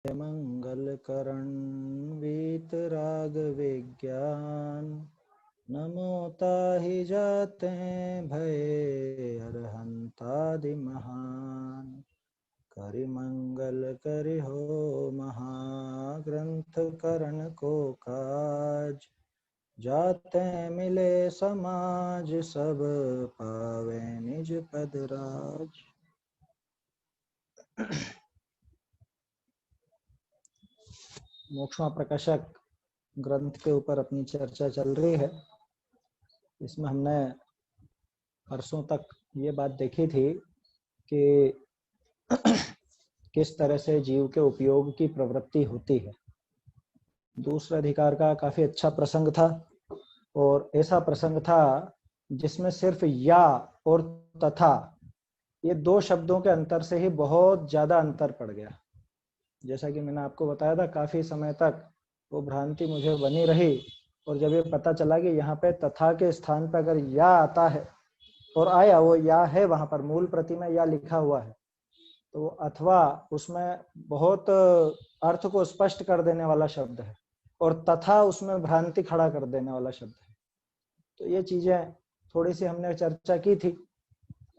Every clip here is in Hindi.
मंगल करण वीतराग विज्ञान नमो ताहि जाते भय अरहंतादि महान करि मंगल करि हो महाग्रंथ करण को काज जाते मिले समाज सब पावे निज पद राज। मोक्षमा प्रकाशक ग्रंथ के ऊपर अपनी चर्चा चल रही है। इसमें हमने परसों तक ये बात देखी थी कि किस तरह से जीव के उपयोग की प्रवृत्ति होती है। दूसरे अधिकार का काफी अच्छा प्रसंग था और ऐसा प्रसंग था जिसमें सिर्फ या और तथा ये दो शब्दों के अंतर से ही बहुत ज्यादा अंतर पड़ गया। जैसा कि मैंने आपको बताया था, काफी समय तक वो भ्रांति मुझे बनी रही और जब ये पता चला कि यहाँ पे तथा के स्थान पर अगर या आता है और आया वो या है, वहां पर मूल प्रति में या लिखा हुआ है, तो अथवा उसमें बहुत अर्थ को स्पष्ट कर देने वाला शब्द है और तथा उसमें भ्रांति खड़ा कर देने वाला शब्द है। तो ये चीजें थोड़ी सी हमने चर्चा की थी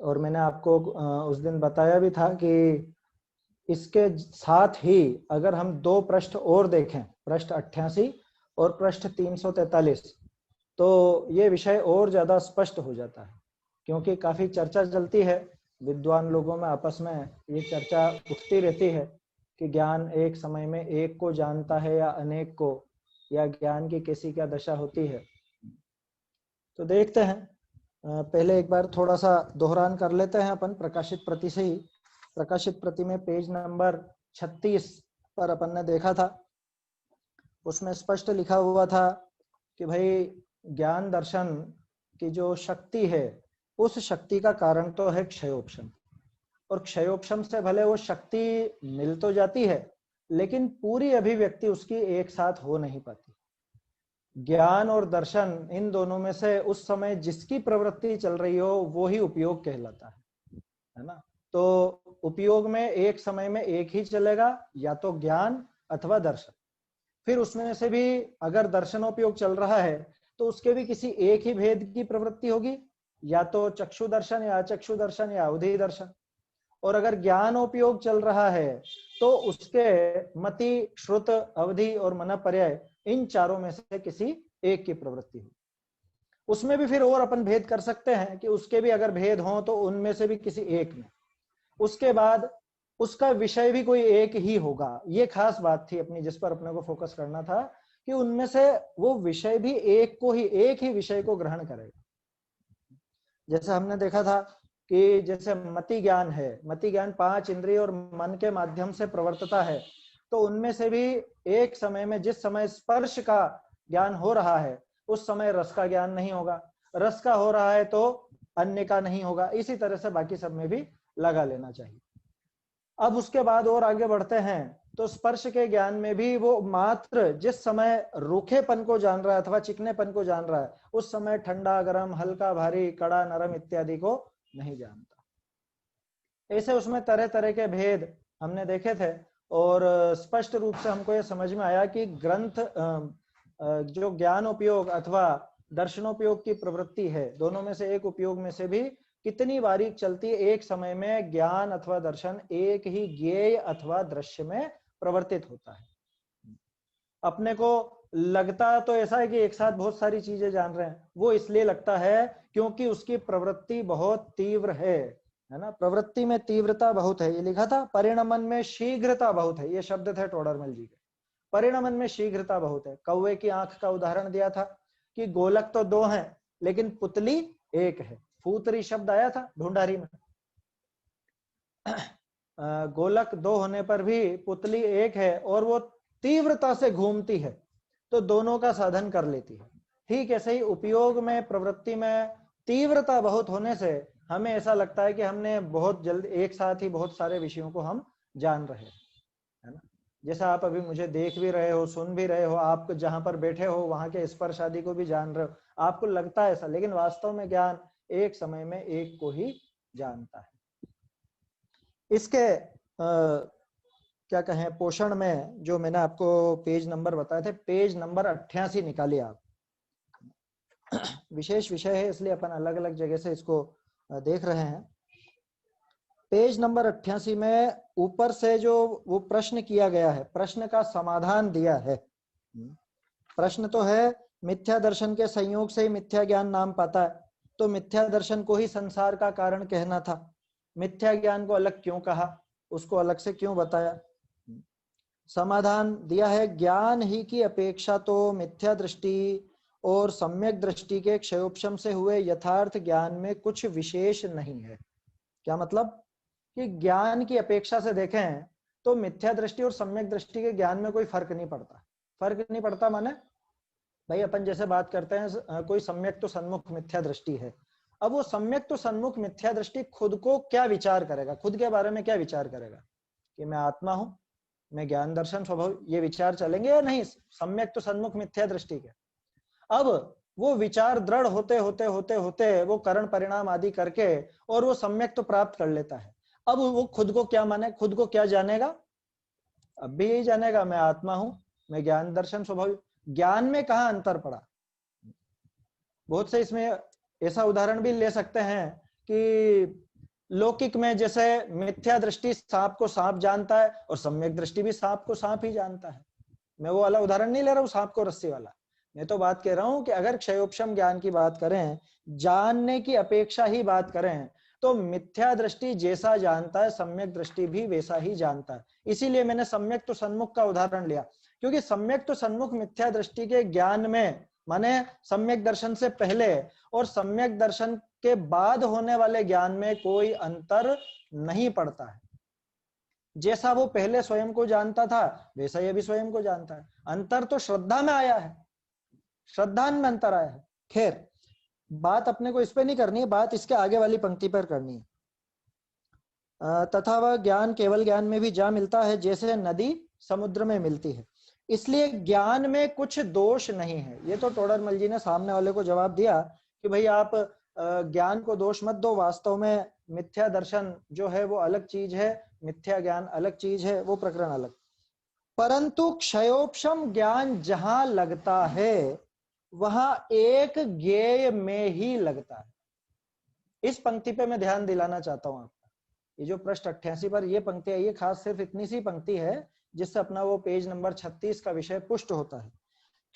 और मैंने आपको उस दिन बताया भी था कि इसके साथ ही अगर हम दो पृष्ठ और देखें, पृष्ठ 88 और पृष्ठ 343, तो ये विषय और ज्यादा स्पष्ट हो जाता है, क्योंकि काफी चर्चा चलती है विद्वान लोगों में, आपस में ये चर्चा उठती रहती है कि ज्ञान एक समय में एक को जानता है या अनेक को, या ज्ञान की कैसी क्या दशा होती है। तो देखते हैं, पहले एक बार थोड़ा सा दोहरान कर लेते हैं अपन प्रकाशित प्रति से ही। प्रकाशित प्रति में पेज नंबर 36 पर अपन ने देखा था, उसमें स्पष्ट लिखा हुआ था कि भाई ज्ञान दर्शन की जो शक्ति है, उस शक्ति का कारण तो है क्षयोपशम, और क्षयोपशम से भले वो शक्ति मिल तो जाती है लेकिन पूरी अभिव्यक्ति उसकी एक साथ हो नहीं पाती। ज्ञान और दर्शन, इन दोनों में से उस समय जिसकी प्रवृत्ति चल रही हो वो ही उपयोग कहलाता है ना। तो उपयोग में एक समय में एक ही चलेगा, या तो ज्ञान अथवा दर्शन। फिर उसमें से भी अगर दर्शनोपयोग चल रहा है तो उसके भी किसी एक ही भेद की प्रवृत्ति होगी, या तो चक्षु दर्शन या अचक्षु दर्शन या अवधि दर्शन। और अगर ज्ञानोपयोग चल रहा है तो उसके मति, श्रुत, अवधि और मन पर्याय, इन चारों में से किसी एक की प्रवृत्ति हो। उसमें भी फिर और अपन भेद कर सकते हैं कि उसके भी अगर भेद हो तो उनमें से भी किसी एक में, उसके बाद उसका विषय भी कोई एक ही होगा। ये खास बात थी अपनी, जिस पर अपने को फोकस करना था कि उनमें से वो विषय भी एक को ही, एक ही विषय को ग्रहण करेगा। जैसे हमने देखा था कि जैसे मति ज्ञान है, मति ज्ञान 5 इंद्रिय और मन के माध्यम से प्रवर्तता है, तो उनमें से भी एक समय में जिस समय स्पर्श का ज्ञान हो रहा है उस समय रस का ज्ञान नहीं होगा, रस का हो रहा है तो अन्य का नहीं होगा। इसी तरह से बाकी सब में भी लगा लेना चाहिए। अब उसके बाद और आगे बढ़ते हैं तो स्पर्श के ज्ञान में भी वो मात्र जिस समय रूखेपन को जान रहा है अथवा चिकनेपन को जान रहा है, उस समय ठंडा, गर्म, हल्का, भारी, कड़ा, नरम इत्यादि को नहीं जानता। ऐसे उसमें तरह तरह के भेद हमने देखे थे और स्पष्ट रूप से हमको यह समझ में आया कि ग्रंथ जो ज्ञान उपयोग अथवा दर्शनोपयोग की प्रवृत्ति है, दोनों में से एक उपयोग में से भी कितनी बारीक चलती है। एक समय में ज्ञान अथवा दर्शन एक ही ज्ञेय अथवा दृश्य में प्रवर्तित होता है। अपने को लगता तो ऐसा है कि एक साथ बहुत सारी चीजें जान रहे हैं, वो इसलिए लगता है क्योंकि उसकी प्रवृत्ति बहुत तीव्र है ना। प्रवृत्ति में तीव्रता बहुत है, ये लिखा था। परिणमन में शीघ्रता बहुत है, ये शब्द थे टोडरमल जी के। परिणमन में शीघ्रता बहुत है। कौवे की आंख का उदाहरण दिया था कि गोलक तो दो हैं लेकिन पुतली एक है। फूतरी शब्द आया था ढूंढारी में। गोलक दो होने पर भी पुतली एक है और वो तीव्रता से घूमती है, तो दोनों का साधन कर लेती है। ठीक ऐसे ही उपयोग में, प्रवृत्ति में तीव्रता बहुत होने से हमें ऐसा लगता है कि हमने बहुत जल्द एक साथ ही बहुत सारे विषयों को हम जान रहे हैं, है ना। जैसा आप अभी मुझे देख भी रहे हो, सुन भी रहे हो, आप जहां पर बैठे हो वहां के स्पर्श आदि को भी जान रहे हो, आपको लगता है ऐसा, लेकिन वास्तव में ज्ञान एक समय में एक को ही जानता है। इसके क्या कहें पोषण में जो मैंने आपको पेज नंबर बताए थे, पेज नंबर 88 निकालिए आप। विशेष विषय है इसलिए अपन अलग अलग जगह से इसको देख रहे हैं। पेज नंबर 88 में ऊपर से जो वो प्रश्न किया गया है, प्रश्न का समाधान दिया है। प्रश्न तो है मिथ्या दर्शन के संयोग से ही मिथ्या ज्ञान नाम पाता है, तो मिथ्या दर्शन को ही संसार का कारण कहना था। मिथ्या ज्ञान को अलग क्यों कहा, उसको अलग से क्यों बताया। समाधान दिया है, ज्ञान ही की अपेक्षा तो मिथ्या दृष्टि और सम्यक दृष्टि के क्षयोपशम से हुए यथार्थ ज्ञान में कुछ विशेष नहीं है। क्या मतलब कि ज्ञान की अपेक्षा से देखें तो मिथ्या दृष्टि और सम्यक दृष्टि के ज्ञान में कोई फर्क नहीं पड़ता। फर्क नहीं पड़ता माने भाई अपन जैसे बात करते हैं कोई सम्यक तो सन्मुख मिथ्या दृष्टि है, अब वो सम्यक तो सन्मुख मिथ्या दृष्टि खुद को क्या विचार करेगा, खुद के बारे में क्या विचार करेगा कि मैं आत्मा हूं, मैं ज्ञान दर्शन स्वभाव, ये विचार चलेंगे या नहीं सम्यक तो सन्मुख मिथ्या दृष्टि के। अब वो विचार दृढ़ होते होते होते होते वो कारण परिणाम आदि करके और वो सम्यक तो प्राप्त कर लेता है। अब वो खुद को क्या माने, खुद को क्या जानेगा, अब भी यही जानेगा मैं आत्मा हूं, मैं ज्ञान दर्शन स्वभाव। ज्ञान में कहां अंतर पड़ा। बहुत से इसमें ऐसा उदाहरण भी ले सकते हैं कि लौकिक में जैसे मिथ्या दृष्टि सांप को सांप जानता है और सम्यक दृष्टि भी सांप को सांप ही जानता है। मैं वो वाला उदाहरण नहीं ले रहा हूँ सांप को रस्सी वाला, मैं तो बात कह रहा हूं कि अगर क्षयोपशम ज्ञान की बात करें, जानने की अपेक्षा ही बात करें, तो मिथ्या दृष्टि जैसा जानता है सम्यक दृष्टि भी वैसा ही जानता है। इसीलिए मैंने सम्यक तो सन्मुख का उदाहरण लिया, क्योंकि सम्यक तो सन्मुख मिथ्या दृष्टि के ज्ञान में माने सम्यक दर्शन से पहले और सम्यक दर्शन के बाद होने वाले ज्ञान में कोई अंतर नहीं पड़ता है। जैसा वो पहले स्वयं को जानता था वैसा ये भी स्वयं को जानता है। अंतर तो श्रद्धा में आया है, श्रद्धा में अंतर आया है। खैर बात अपने को इस पे नहीं करनी है, बात इसके आगे वाली पंक्ति पर करनी है। तथा वह ज्ञान केवल ज्ञान में भी जा मिलता है जैसे नदी समुद्र में मिलती है, इसलिए ज्ञान में कुछ दोष नहीं है। ये तो टोडरमल जी ने सामने वाले को जवाब दिया कि भाई आप ज्ञान को दोष मत दो, वास्तव में मिथ्या दर्शन जो है वो अलग चीज है, मिथ्या ज्ञान अलग चीज है, वो प्रकरण अलग। परंतु क्षयोपशम ज्ञान जहां लगता है वहां एक ज्ञेय में ही लगता है। इस पंक्ति पे मैं ध्यान दिलाना चाहता हूं आपका, ये जो पृष्ठ 88 पर ये पंक्ति है, ये खास सिर्फ इतनी सी पंक्ति है जिससे अपना वो पेज नंबर 36 का विषय पुष्ट होता है।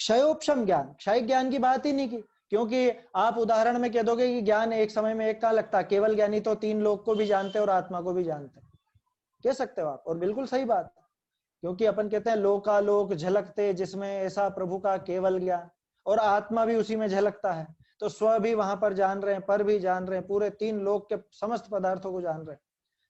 क्षयोपशम ज्ञान, क्षय ज्ञान की बात ही नहीं की, क्योंकि आप उदाहरण में कह दोगे कि ज्ञान एक समय में एक कहां लगता है, केवल ज्ञानी तो तीन लोक को भी जानते और आत्मा को भी जानते, कह सकते हो आप, और बिल्कुल सही बात, क्योंकि अपन कहते हैं लोकालोक झलकते जिसमें ऐसा प्रभु का केवल ज्ञान, और आत्मा भी उसी में झलकता है, तो स्व भी वहां पर जान रहे हैं, पर भी जान रहे हैं, पूरे तीन लोक के समस्त पदार्थों को जान रहे हैं।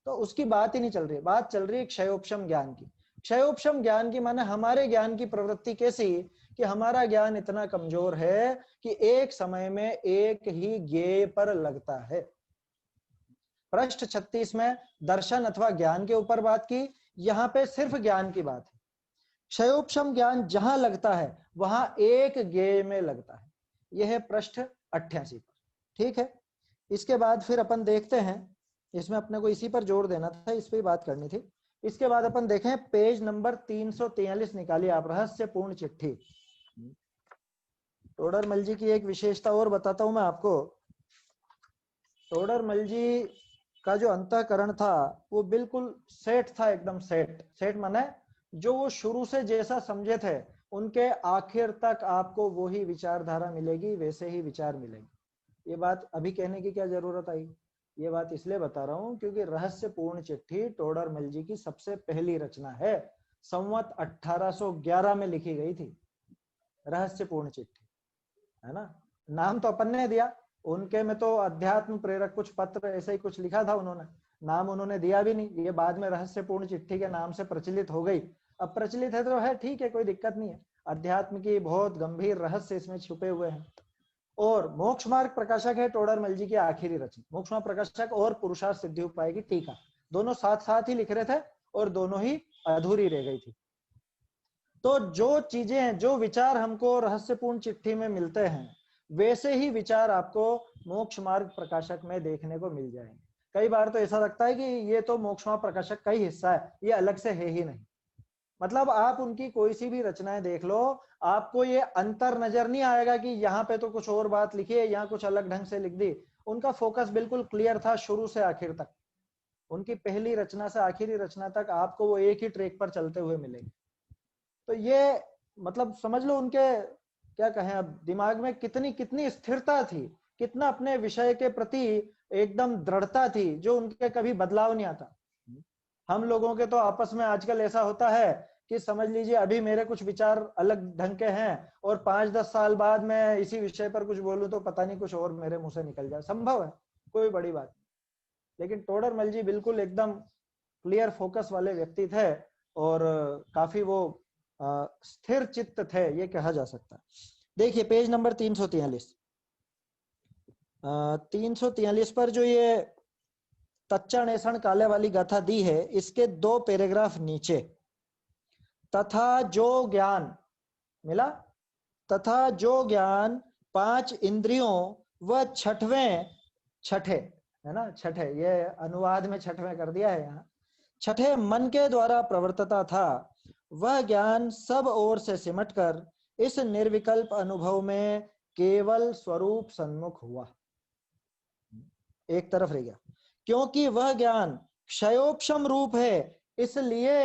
तो उसकी बात ही नहीं चल रही, बात चल रही है क्षयोपशम ज्ञान की। क्षयोपशम ज्ञान की माने हमारे ज्ञान की प्रवृत्ति कैसी कि हमारा ज्ञान इतना कमजोर है कि एक समय में एक ही ज्ञेय पर लगता है। पृष्ठ 36 में दर्शन अथवा ज्ञान के ऊपर बात की, यहाँ पे सिर्फ ज्ञान की बात है। क्षयोपशम ज्ञान जहां लगता है वहां एक ज्ञेय में लगता है। यह है पृष्ठ 88 पर, ठीक है। इसके बाद फिर अपन देखते हैं, इसमें अपने को इसी पर जोर देना था, इस पे बात करनी थी। इसके बाद अपन देखें पेज नंबर 343 निकालिए आप, रहस्यपूर्ण चिट्ठी। टोडरमल जी की एक विशेषता और बताता हूं मैं आपको। टोडरमल जी का जो अंतःकरण था वो बिल्कुल सेट था, एकदम सेट। सेट माने जो वो शुरू से जैसा समझे थे उनके आखिर तक आपको वही विचारधारा मिलेगी, वैसे ही विचार मिलेंगे। ये बात अभी कहने की क्या जरूरत आई, ये बात इसलिए बता रहा हूं क्योंकि रहस्यपूर्ण चिट्ठी टोडरमल जी की सबसे पहली रचना है, संवत 1811 में लिखी गई थी रहस्यपूर्ण चिट्ठी, है ना। नाम तो अपन ने दिया, उनके में तो अध्यात्म प्रेरक कुछ पत्र ऐसे ही कुछ लिखा था उन्होंने, नाम उन्होंने दिया भी नहीं, ये बाद में रहस्यपूर्ण चिट्ठी के नाम से प्रचलित हो गई। अब प्रचलित है तो है, ठीक है, कोई दिक्कत नहीं है। अध्यात्म की बहुत गंभीर रहस्य इसमें छुपे हुए हैं। और मोक्ष मार्ग प्रकाशक है टोडरमल जी की आखिरी रचना, मोक्ष मार्ग प्रकाशक और पुरुषार्थ सिद्धि उपाय की टीका, दोनों साथ साथ ही लिख रहे थे और दोनों ही अधूरी रह गई थी। तो जो चीजें, जो विचार हमको रहस्यपूर्ण चिट्ठी में मिलते हैं वैसे ही विचार आपको मोक्ष मार्ग प्रकाशक में देखने को मिल जाएंगे। कई बार तो ऐसा लगता है कि ये तो मोक्ष मार्ग प्रकाशक का ही हिस्सा है, ये अलग से है ही नहीं, मतलब आप उनकी कोई सी भी रचनाएं देख लो, आपको ये अंतर नजर नहीं आएगा कि यहाँ पे तो कुछ और बात लिखी है, यहाँ कुछ अलग ढंग से लिख दी। उनका फोकस बिल्कुल क्लियर था शुरू से आखिर तक। उनकी पहली रचना से आखिरी रचना तक आपको वो एक ही ट्रैक पर चलते हुए मिलेंगे। तो ये मतलब समझ लो उनके क्या कहें अब, दिमाग में कितनी कितनी स्थिरता थी, कितना अपने विषय के प्रति एकदम दृढ़ता थी, जो उनके कभी बदलाव नहीं आता। हम लोगों के तो आपस में आजकल ऐसा होता है कि समझ लीजिए अभी मेरे कुछ विचार अलग ढंग के हैं और 5-10 साल बाद मैं इसी विषय पर कुछ बोलूं तो पता नहीं कुछ और मेरे मुंह से निकल जाए, संभव है, कोई बड़ी बात नहीं। लेकिन टोडरमल जी बिल्कुल एकदम क्लियर फोकस वाले व्यक्ति थे और काफी वो स्थिर चित्त थे, ये कहा जा सकता है। देखिए पेज नंबर 343, 343 पर जो ये तच्चा नेसण काले वाली गाथा दी है, इसके 2 पैराग्राफ नीचे तथा जो ज्ञान मिला, तथा जो ज्ञान 5 इंद्रियों व छठे है ना, छठे, ये अनुवाद में छठवें कर दिया है यहाँ, छठे मन के द्वारा प्रवर्तता था, वह ज्ञान सब ओर से सिमटकर इस निर्विकल्प अनुभव में केवल स्वरूप सन्मुख हुआ। एक तरफ रह गया, क्योंकि वह ज्ञान क्षयोपशम रूप है, इसलिए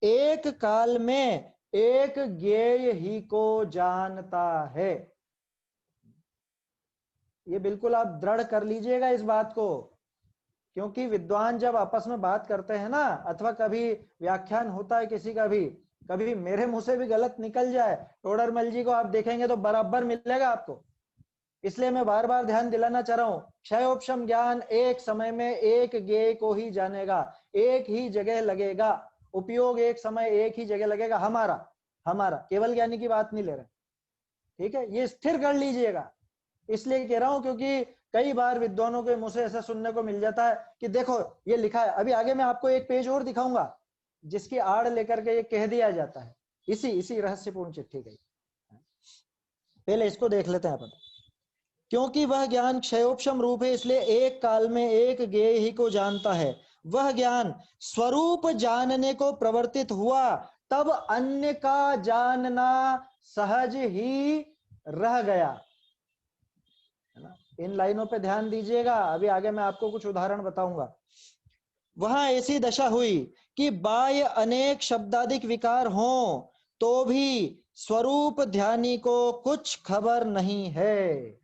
एक काल में एक ज्ञेय ही को जानता है। ये बिल्कुल आप दृढ़ कर लीजिएगा इस बात को, क्योंकि विद्वान जब आपस में बात करते हैं ना, अथवा कभी व्याख्यान होता है किसी का भी, कभी मेरे मुंह से भी गलत निकल जाए, टोडरमल जी को आप देखेंगे तो बराबर मिलेगा आपको। इसलिए मैं बार बार ध्यान दिलाना चाह रहा हूं, क्षयोपशम ज्ञान एक समय में एक ज्ञेय को ही जानेगा, एक ही जगह लगेगा, उपयोग एक समय एक ही जगह लगेगा। हमारा केवल ज्ञानी की बात नहीं ले रहे, ठीक है, ये स्थिर कर लीजिएगा। इसलिए कह रहा हूं क्योंकि कई बार विद्वानों के मुंह से ऐसा सुनने को मिल जाता है कि देखो ये लिखा है, अभी आगे मैं आपको एक पेज और दिखाऊंगा जिसकी आड़ लेकर के ये कह दिया जाता है, इसी रहस्यपूर्ण चिट्ठी का। पहले इसको देख लेते हैं अपन। क्योंकि वह ज्ञान क्षयोपशम रूप है, इसलिए एक काल में एक ज्ञेय ही को जानता है। वह ज्ञान स्वरूप जानने को प्रवर्तित हुआ, तब अन्य का जानना सहज ही रह गया। है ना, इन लाइनों पे ध्यान दीजिएगा, अभी आगे मैं आपको कुछ उदाहरण बताऊंगा। वहां ऐसी दशा हुई कि बाह्य अनेक शब्दादिक विकार हों तो भी स्वरूप ध्यानी को कुछ खबर नहीं है।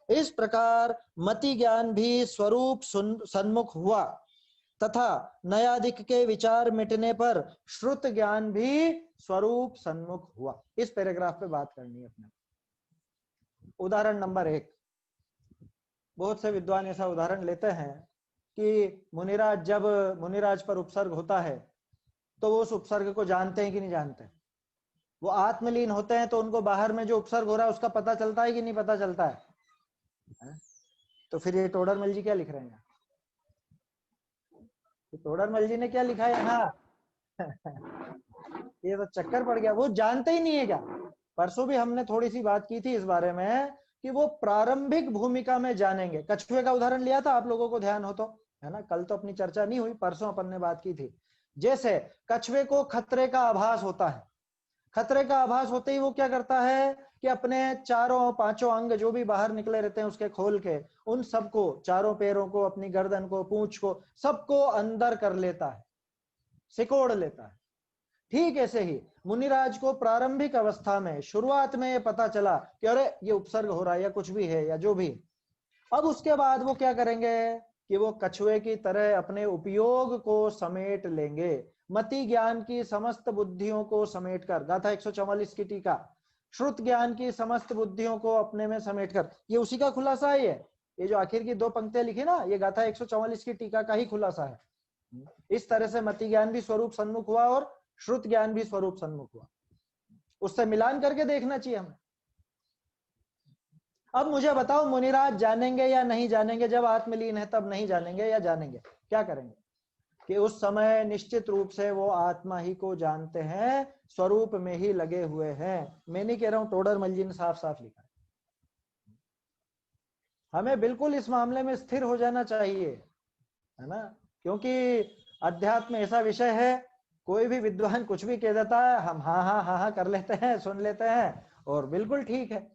इस प्रकार मति ज्ञान भी स्वरूप सन्मुख हुआ, तथा नयादिक के विचार मिटने पर श्रुत ज्ञान भी स्वरूप सन्मुख हुआ। इस पैराग्राफ पे बात करनी है अपने। उदाहरण नंबर 1, बहुत से विद्वान ऐसा उदाहरण लेते हैं कि मुनिराज, जब मुनिराज पर उपसर्ग होता है तो वो उस उपसर्ग को जानते हैं कि नहीं जानते। वो आत्मलीन होते हैं तो उनको बाहर में जो उपसर्ग हो रहा है उसका पता चलता है कि नहीं पता चलता है। तो फिर ये टोडरमल जी क्या लिख रहे हैं, तो टोडरमल जी ने क्या लिखा है यहाँ ये तो चक्कर पड़ गया, वो जानते ही नहीं है क्या। परसों भी हमने थोड़ी सी बात की थी इस बारे में कि वो प्रारंभिक भूमिका में जानेंगे। कछुए का उदाहरण लिया था, आप लोगों को ध्यान हो तो, है ना, कल तो अपनी चर्चा नहीं हुई, परसों अपन ने बात की थी। जैसे कछुए को खतरे का आभास होता है, खतरे का आभास होते ही वो क्या करता है कि अपने 4-5 अंग जो भी बाहर निकले रहते हैं उसके खोल के, उन सबको, चारों पैरों को, अपनी गर्दन को, पूंछ को, सबको अंदर कर लेता है, सिकोड़ लेता है। ठीक ऐसे ही मुनिराज को प्रारंभिक अवस्था में, शुरुआत में ये पता चला कि अरे ये उपसर्ग हो रहा है या कुछ भी है या जो भी। अब उसके बाद वो क्या करेंगे कि वो कछुए की तरह अपने उपयोग को समेट लेंगे, मति ज्ञान की समस्त बुद्धियों को समेटकर, गाथा 144 की टीका, श्रुत ज्ञान की समस्त बुद्धियों को अपने में समेटकर, ये उसी का खुलासा है। ये जो आखिर की 2 पंक्तियां लिखी ना, ये गाथा 144 की टीका का ही खुलासा है। इस तरह से मति ज्ञान भी स्वरूप सन्मुख हुआ और श्रुत ज्ञान भी स्वरूप सन्मुख हुआ। उससे मिलान करके देखना चाहिए हमें। अब मुझे बताओ मुनिराज जानेंगे या नहीं जानेंगे, जब आत्मलीन है तब नहीं जानेंगे या जानेंगे, क्या करेंगे कि उस समय निश्चित रूप से वो आत्मा ही को जानते हैं, स्वरूप में ही लगे हुए हैं। मैं नहीं कह रहा हूं, टोडरमल जी ने साफ साफ लिखा है। हमें बिल्कुल इस मामले में स्थिर हो जाना चाहिए, है ना, क्योंकि अध्यात्म ऐसा विषय है कोई भी विद्वान कुछ भी कह देता है, हम हाँ हाँ हाँ हाँ कर लेते हैं, सुन लेते हैं और बिल्कुल ठीक है।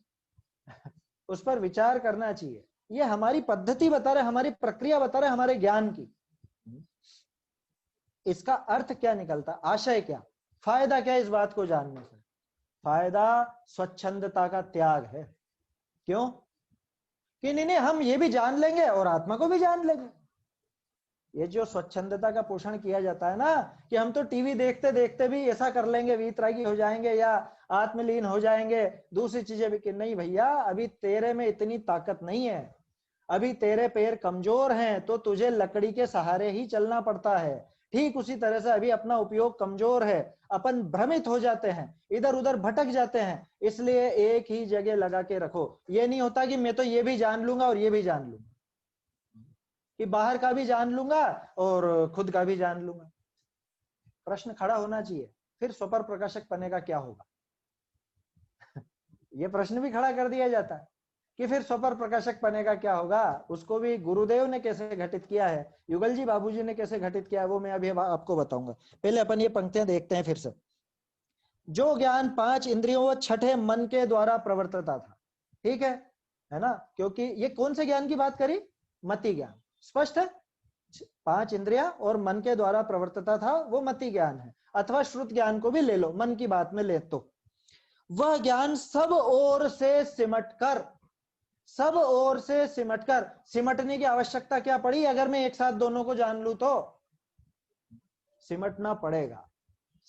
उस पर विचार करना चाहिए। ये हमारी पद्धति बता रहे, हमारी प्रक्रिया बता रहे, हमारे ज्ञान की। इसका अर्थ क्या निकलता, आशय क्या, फायदा क्या इस बात को जानने से? फायदा स्वच्छंदता का त्याग है। क्यों? कि नहीं हम ये भी जान लेंगे और आत्मा को भी जान लेंगे। ये जो स्वच्छंदता का पोषण किया जाता है ना, कि हम तो टीवी देखते देखते भी ऐसा कर लेंगे, वीतरागी हो जाएंगे या आत्मलीन हो जाएंगे, दूसरी चीजें भी, कि नहीं भैया, अभी तेरे में इतनी ताकत नहीं है, अभी तेरे पैर कमजोर हैं, तो तुझे लकड़ी के सहारे ही चलना पड़ता है। ठीक उसी तरह से अभी अपना उपयोग कमजोर है, अपन भ्रमित हो जाते हैं, इधर उधर भटक जाते हैं, इसलिए एक ही जगह लगा के रखो। ये नहीं होता कि मैं तो ये भी जान लूंगा और ये भी जान लूंगा, कि बाहर का भी जान लूंगा और खुद का भी जान लूंगा। प्रश्न खड़ा होना चाहिए, फिर स्वपर प्रकाशक पने का क्या होगा? ये प्रश्न भी खड़ा कर दिया जाता है कि फिर स्वपर प्रकाशक पने का क्या होगा। उसको भी गुरुदेव ने कैसे घटित किया है, युगल जी बाबूजी ने कैसे घटित किया है, वो मैं अभी आपको बताऊंगा। पहले अपन ये पंक्तियां देखते हैं फिर से। जो ज्ञान 5 इंद्रियों व छठे मन के द्वारा प्रवर्तता था, ठीक है ना, क्योंकि ये कौन से ज्ञान की बात करी? मति ज्ञान। स्पष्ट है, 5 इंद्रिया और मन के द्वारा प्रवर्तता था, वो मति ज्ञान है। अथवा श्रुत ज्ञान को भी ले लो, मन की बात में ले तो वह ज्ञान सब ओर से सिमटकर, सब ओर से सिमटकर, सिमटने की आवश्यकता क्या पड़ी? अगर मैं एक साथ दोनों को जान लूं तो सिमटना पड़ेगा,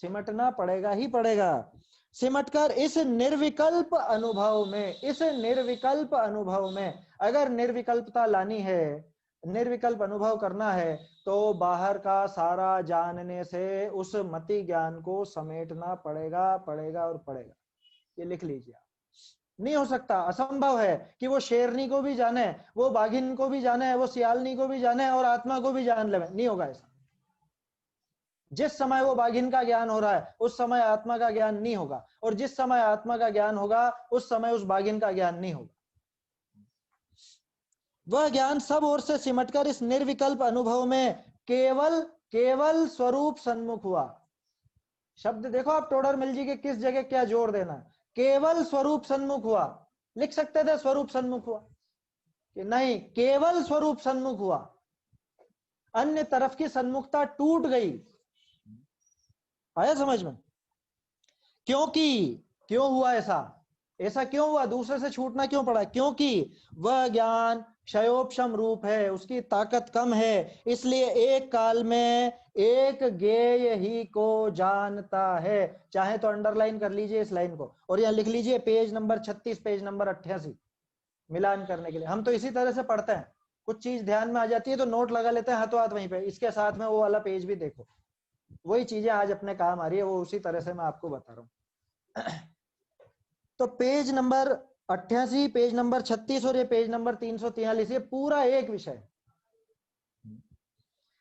सिमटना पड़ेगा ही पड़ेगा। सिमटकर इस निर्विकल्प अनुभव में, इस निर्विकल्प अनुभव में, अगर निर्विकल्पता लानी है, निर्विकल्प अनुभव करना है, तो बाहर का सारा जानने से उस मति ज्ञान को समेटना पड़ेगा, पड़ेगा और पड़ेगा। ये लिख लीजिए। नहीं हो सकता, असंभव है कि वो शेरनी को भी जाने, वो बाघिन को भी जाने, वो सियालनी को भी जाने और आत्मा को भी जान ले, नहीं होगा ऐसा। जिस समय वो बाघिन का ज्ञान हो रहा है उस समय आत्मा का ज्ञान नहीं होगा, और जिस समय आत्मा का ज्ञान होगा उस समय उस बाघिन का ज्ञान नहीं होगा। वह ज्ञान सब ओर से सिमटकर इस निर्विकल्प अनुभव में केवल केवल स्वरूप सन्मुख हुआ। शब्द देखो आप टोडर मिल जी के किस जगह क्या जोड़ देना है, केवल स्वरूप सन्मुख हुआ। लिख सकते थे स्वरूप सन्मुख हुआ, कि नहीं, केवल स्वरूप सन्मुख हुआ, अन्य तरफ की सन्मुखता टूट गई। आया समझ में? क्योंकि क्यों हुआ ऐसा, ऐसा क्यों हुआ, दूसरे से छूटना क्यों पड़ा? क्योंकि वह ज्ञान क्षयोपशम रूप है, उसकी ताकत कम है, इसलिए एक काल में एक ज्ञेय ही को जानता है। चाहे तो अंडरलाइन कर लीजिए इस लाइन को और यहां लिख लीजिए पेज नंबर 36, पेज नंबर 88, मिलान करने के लिए। हम तो इसी तरह से पढ़ते हैं, कुछ चीज ध्यान में आ जाती है तो नोट लगा लेते हैं हाथों हाथ वहीं पे, इसके साथ में वो वाला पेज भी देखो, वही चीजें आज अपने काम आ रही है, वो उसी तरह से मैं आपको बता रहा हूं। तो पेज नंबर 88, पेज नंबर 36 और ये पेज नंबर 343, ये पूरा एक विषय।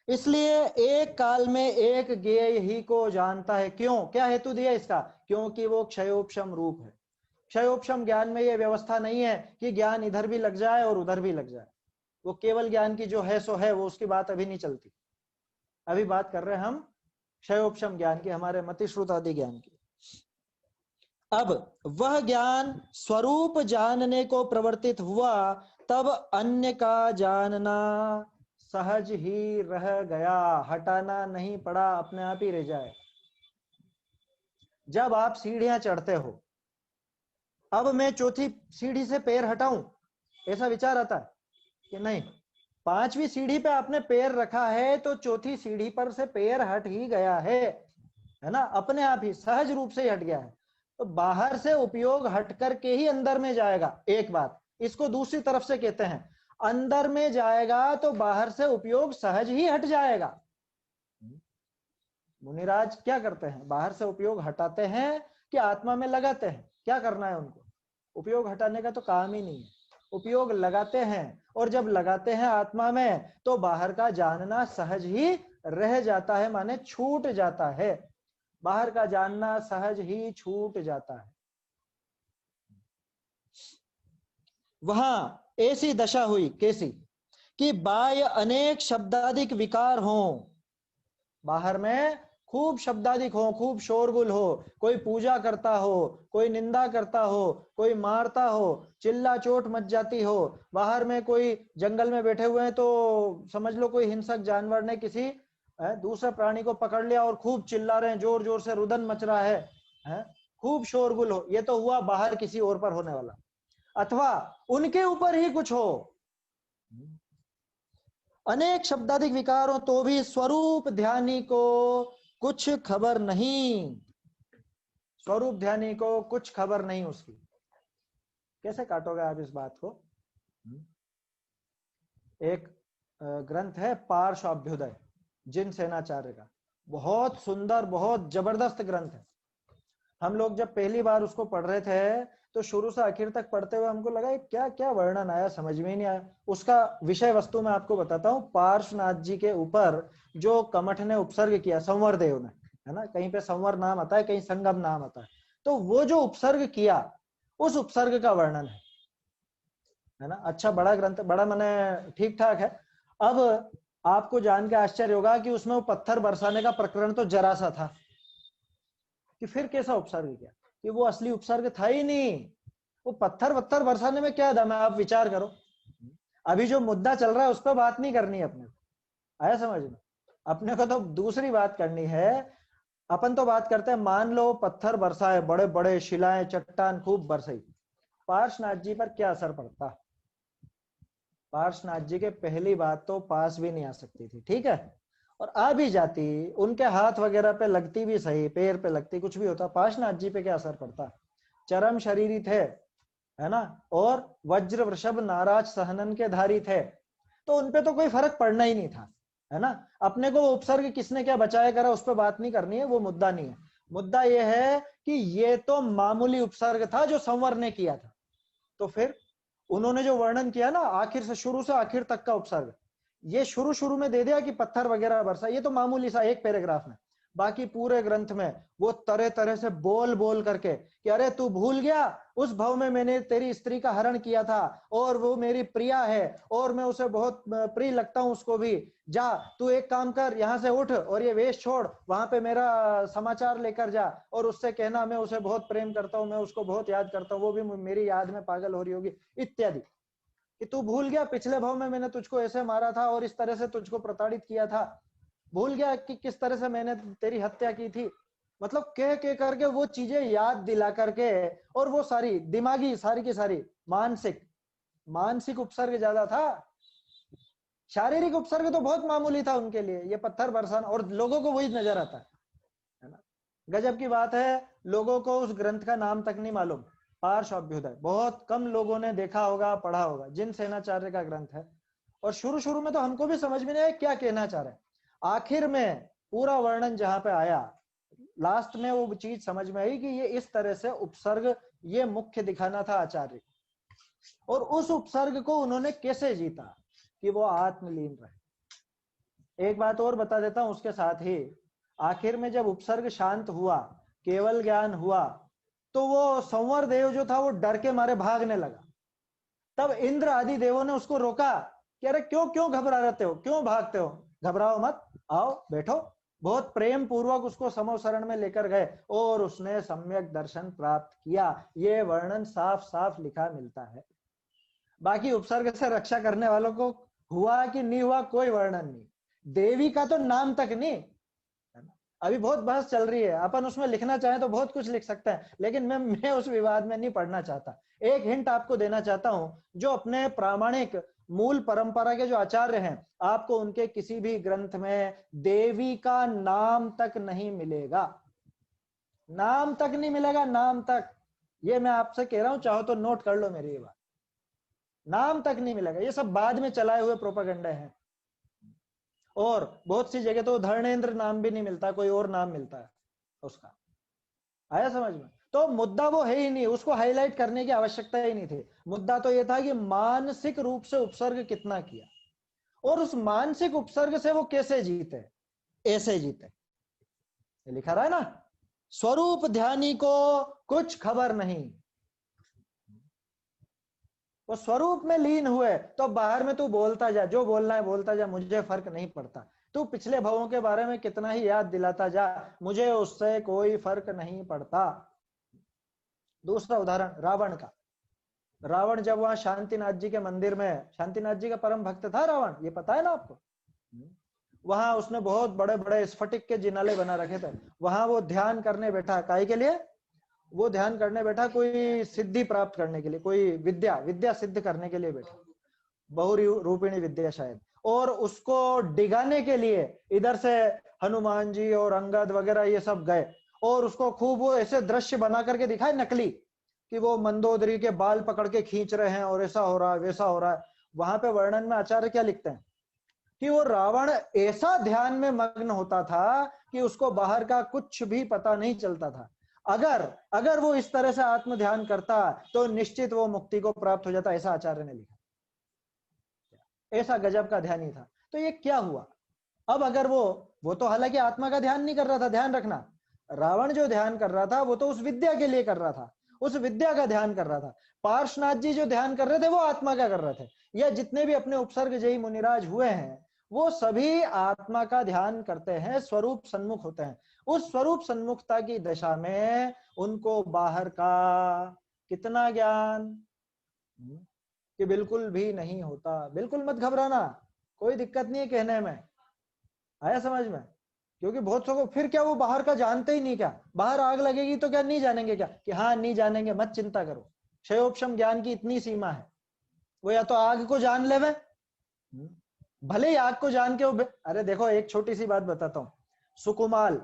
इसलिए एक काल में एक ज्ञेय ही को जानता है। क्यों, क्या हेतु दिया इसका? क्योंकि वो क्षयोपशम रूप है। क्षयोपशम ज्ञान में ये व्यवस्था नहीं है कि ज्ञान इधर भी लग जाए और उधर भी लग जाए। वो केवल ज्ञान की जो है सो है, वो उसकी बात अभी नहीं चलती। अभी बात कर रहे हैं हम क्षयोपशम ज्ञान की, हमारे मति श्रुत आदि ज्ञान की। अब वह ज्ञान स्वरूप जानने को प्रवर्तित हुआ, तब अन्य का जानना सहज ही रह गया, हटाना नहीं पड़ा, अपने आप ही रह जाए। जब आप सीढ़ियां चढ़ते हो, अब मैं चौथी सीढ़ी से पैर हटाऊं, ऐसा विचार आता है कि नहीं? 5वीं सीढ़ी पे आपने पैर रखा है तो चौथी सीढ़ी पर से पैर हट ही गया है ना, अपने आप ही सहज रूप से ही हट गया है। तो बाहर से उपयोग हट करके ही अंदर में जाएगा। एक बात, इसको दूसरी तरफ से कहते हैं, अंदर में जाएगा तो बाहर से उपयोग सहज ही हट जाएगा। मुनिराज क्या करते हैं, बाहर से उपयोग हटाते हैं कि आत्मा में लगाते हैं? क्या करना है उनको? उपयोग हटाने का तो काम ही नहीं है, उपयोग लगाते हैं, और जब लगाते हैं आत्मा में तो बाहर का जानना सहज ही रह जाता है, माने छूट जाता है। बाहर का जानना सहज ही छूट जाता है। वहां ऐसी दशा हुई, कैसी? कि बाह्य अनेक शब्दाधिक विकार हों, बाहर में खूब शब्दाधिक हो, खूब शोरगुल हो, कोई पूजा करता हो, कोई निंदा करता हो, कोई मारता हो, चिल्ला चोट मच जाती हो, बाहर में कोई जंगल में बैठे हुए हैं तो समझ लो कोई हिंसक जानवर ने किसी दूसरे प्राणी को पकड़ लिया और खूब चिल्ला रहे हैं, जोर जोर से रुदन मच रहा है, खूब शोरगुल हो, ये तो हुआ बाहर किसी और पर होने वाला। अथवा उनके ऊपर ही कुछ हो, अनेक शब्दाधिक विकार हो तो भी स्वरूप ध्यानी को कुछ खबर नहीं, स्वरूप ध्यानी को कुछ खबर नहीं उसकी। कैसे काटोगे आप इस बात को? एक ग्रंथ है पार्श्व अभ्युदय जिन सेनाचार्य का, बहुत सुंदर बहुत जबरदस्त ग्रंथ है। हम लोग जब पहली बार उसको पढ़ रहे थे तो शुरू से आखिर तक पढ़ते हुए हमको लगा क्या क्या वर्णन आया, समझ में ही नहीं आया। उसका विषय वस्तु मैं आपको बताता हूँ। पार्श्वनाथ जी के ऊपर जो कमठ ने उपसर्ग किया संवर देव ने, है ना, कहीं पे संवर नाम आता है, कहीं संगम नाम आता है, तो वो जो उपसर्ग किया उस उपसर्ग का वर्णन है ना। अच्छा बड़ा ग्रंथ, बड़ा माने ठीक ठाक है। अब आपको जान के आश्चर्य होगा कि उसमें वो पत्थर बरसाने का प्रकरण तो जरा सा था, कि फिर कैसा उपसर्ग किया, कि वो असली उपसर्ग था ही नहीं। वो पत्थर वत्थर बरसाने में क्या दम है, आप विचार करो। अभी जो मुद्दा चल रहा है उस पर बात नहीं करनी है अपने को, आया समझ में? अपने को तो दूसरी बात करनी है। अपन तो बात करते हैं, मान लो पत्थर बरसाए, बड़े बड़े शिलाएं चट्टान खूब बरसाई, पार्श्वनाथ जी पर क्या असर पड़ता? पार्श्वनाथ जी के पहली बात तो पास भी नहीं आ सकती थी, ठीक है, और आ भी जाती उनके हाथ वगैरह पे लगती भी सही, पैर पे लगती, कुछ भी होता, पार्श्वनाथ जी पे क्या असर पड़ता? चरम शरीरी थे, है ना, और वज्र वृषभ नाराज सहनन के धारी थे, तो उनपे तो कोई फर्क पड़ना ही नहीं था, है ना। अपने को उपसर्ग किसने क्या बचाया करा उस पर बात नहीं करनी है, वो मुद्दा नहीं है। मुद्दा ये है कि ये तो मामूली उपसर्ग था जो संवर ने किया था, तो फिर उन्होंने जो वर्णन किया ना आखिर से शुरू से आखिर तक का उपसर्ग, ये शुरू शुरू में दे दिया कि पत्थर वगैरह बरसा, ये तो मामूली सा एक पैराग्राफ में। बाकी पूरे ग्रंथ में वो तरह तरह से बोल बोल करके कि अरे तू भूल गया, उस भव में मैंने तेरी स्त्री का हरण किया था और वो मेरी प्रिया है और मैं उसे बहुत प्रिय लगता हूं उसको भी, जा तू एक काम कर, यहाँ से उठ और ये वेश छोड़, वहां पे मेरा समाचार लेकर जा और उससे कहना मैं उसे बहुत प्रेम करता हूँ, मैं उसको बहुत याद करता हूँ, वो भी मेरी याद में पागल हो रही होगी, इत्यादि। कि तू भूल गया पिछले भाव में मैंने तुझको ऐसे मारा था और इस तरह से तुझको प्रताड़ित किया था, भूल गया कि किस तरह से मैंने तेरी हत्या की थी। मतलब कह करके वो चीजें याद दिला करके, और वो सारी दिमागी सारी की सारी, मानसिक मानसिक उपसर्ग ज्यादा था, शारीरिक उपसर्ग तो बहुत मामूली था उनके लिए, ये पत्थर बरसाना, और लोगों को वही नजर आता है ना। गजब की बात है, लोगों को उस ग्रंथ का नाम तक नहीं मालूम, पार्श्व अभ्युदय बहुत कम लोगों ने देखा होगा पढ़ा होगा, जिन सेनाचार्य का ग्रंथ है। और शुरू शुरू में तो हमको भी समझ में नहीं आया क्या कहना चाह रहे हैं, आखिर में पूरा वर्णन जहां पे आया, लास्ट में वो चीज समझ में आई कि ये इस तरह से उपसर्ग ये मुख्य दिखाना था आचार्य, और उस उपसर्ग को उन्होंने कैसे जीता कि वो आत्मलीन रहे। एक बात और बता देता हूं उसके साथ ही, आखिर में जब उपसर्ग शांत हुआ, केवल ज्ञान हुआ, तो वो संवर देव जो था वो डर के मारे भागने लगा। तब इंद्र आदि देवों ने उसको रोका कि अरे क्यों क्यों घबरा रहते हो, क्यों भागते हो, घबराओ मत, आओ बैठो। बहुत प्रेम पूर्वक उसको समोसरण में लेकर गए और उसने सम्यक दर्शन प्राप्त किया। ये वर्णन साफ साफ लिखा मिलता है। बाकी उपसर्ग से रक्षा करने वालों को हुआ कि नहीं हुआ कोई वर्णन नहीं, देवी का तो नाम तक नहीं। अभी बहुत बहस चल रही है, अपन उसमें लिखना चाहे तो बहुत कुछ लिख सकते हैं, लेकिन मैं उस विवाद में नहीं पढ़ना चाहता। एक हिंट आपको देना चाहता हूं, जो अपने प्रामाणिक मूल परंपरा के जो आचार्य हैं, आपको उनके किसी भी ग्रंथ में देवी का नाम तक नहीं मिलेगा, नाम तक नहीं मिलेगा, नाम तक। ये मैं आपसे कह रहा हूं, चाहो तो नोट कर लो मेरी ये बात, नाम तक नहीं मिलेगा, ये सब बाद में चलाए हुए प्रोपेगेंडा है। और बहुत सी जगह तो धर्मेंद्र नाम भी नहीं मिलता, कोई और नाम मिलता है उसका, आया समझ में? तो मुद्दा वो है ही नहीं, उसको हाईलाइट करने की आवश्यकता ही नहीं थी। मुद्दा तो ये था कि मानसिक रूप से उपसर्ग कितना किया, और उस मानसिक उपसर्ग से वो कैसे जीते, ऐसे जीते। लिखा रहा है ना, स्वरूप ध्यानी को कुछ खबर नहीं, वो स्वरूप में लीन हुए तो बाहर में तू बोलता जा, जो बोलना है बोलता जा, मुझे फर्क नहीं पड़ता। तू पिछले भवों के बारे में कितना ही याद दिलाता जा, मुझे उससे कोई फर्क नहीं पड़ता। दूसरा उदाहरण रावण का। रावण जब वहां शांतिनाथ जी के मंदिर में, शांतिनाथ जी का परम भक्त था रावण, ये पता है ना आपको। वहां उसने बहुत बड़े बड़े स्फटिक के जिनाले बना रखे थे। वहां वो ध्यान करने बैठा, काहे के लिए? वो ध्यान करने बैठा कोई सिद्धि प्राप्त करने के लिए, कोई विद्या सिद्ध करने के लिए बैठा, बहुरूपिणी विद्या शायद। और उसको डिगाने के लिए इधर से हनुमान जी और अंगद वगैरह ये सब गए, और उसको खूब वो ऐसे दृश्य बना करके दिखाए नकली, कि वो मंदोदरी के बाल पकड़ के खींच रहे हैं और ऐसा हो रहा है वैसा हो रहा है। वहां पे वर्णन में आचार्य क्या लिखते हैं कि वो रावण ऐसा ध्यान में मग्न होता था कि उसको बाहर का कुछ भी पता नहीं चलता था। अगर वो इस तरह से आत्म ध्यान करता तो निश्चित वो मुक्ति को प्राप्त हो जाता, ऐसा आचार्य ने लिखा। ऐसा गजब का ध्यानी था। तो ये क्या हुआ? अब अगर वो तो हालांकि आत्मा का ध्यान नहीं कर रहा था, ध्यान रखना, रावण जो ध्यान कर रहा था वो तो उस विद्या के लिए कर रहा था, उस विद्या का ध्यान कर रहा था। पार्श्वनाथ जी जो ध्यान कर रहे थे वो आत्मा का कर रहे थे। या जितने भी अपने उपसर्ग जयी मुनिराज हुए हैं वो सभी आत्मा का ध्यान करते हैं, स्वरूप सन्मुख होते हैं। उस स्वरूप सन्मुखता की दशा में उनको बाहर का कितना ज्ञान कि बिल्कुल भी नहीं होता। बिल्कुल मत घबराना, कोई दिक्कत नहीं है कहने में, आया समझ में? क्योंकि बहुत सौ को फिर क्या वो बाहर का जानते ही नहीं, क्या बाहर आग लगेगी तो क्या नहीं जानेंगे क्या? कि हाँ नहीं जानेंगे, मत चिंता करो। क्षयोपशम ज्ञान की इतनी सीमा है, वो या तो आग को जान लेवे, भले ही आग को जान के वो, अरे देखो एक छोटी सी बात बताता हूं, सुकुमाल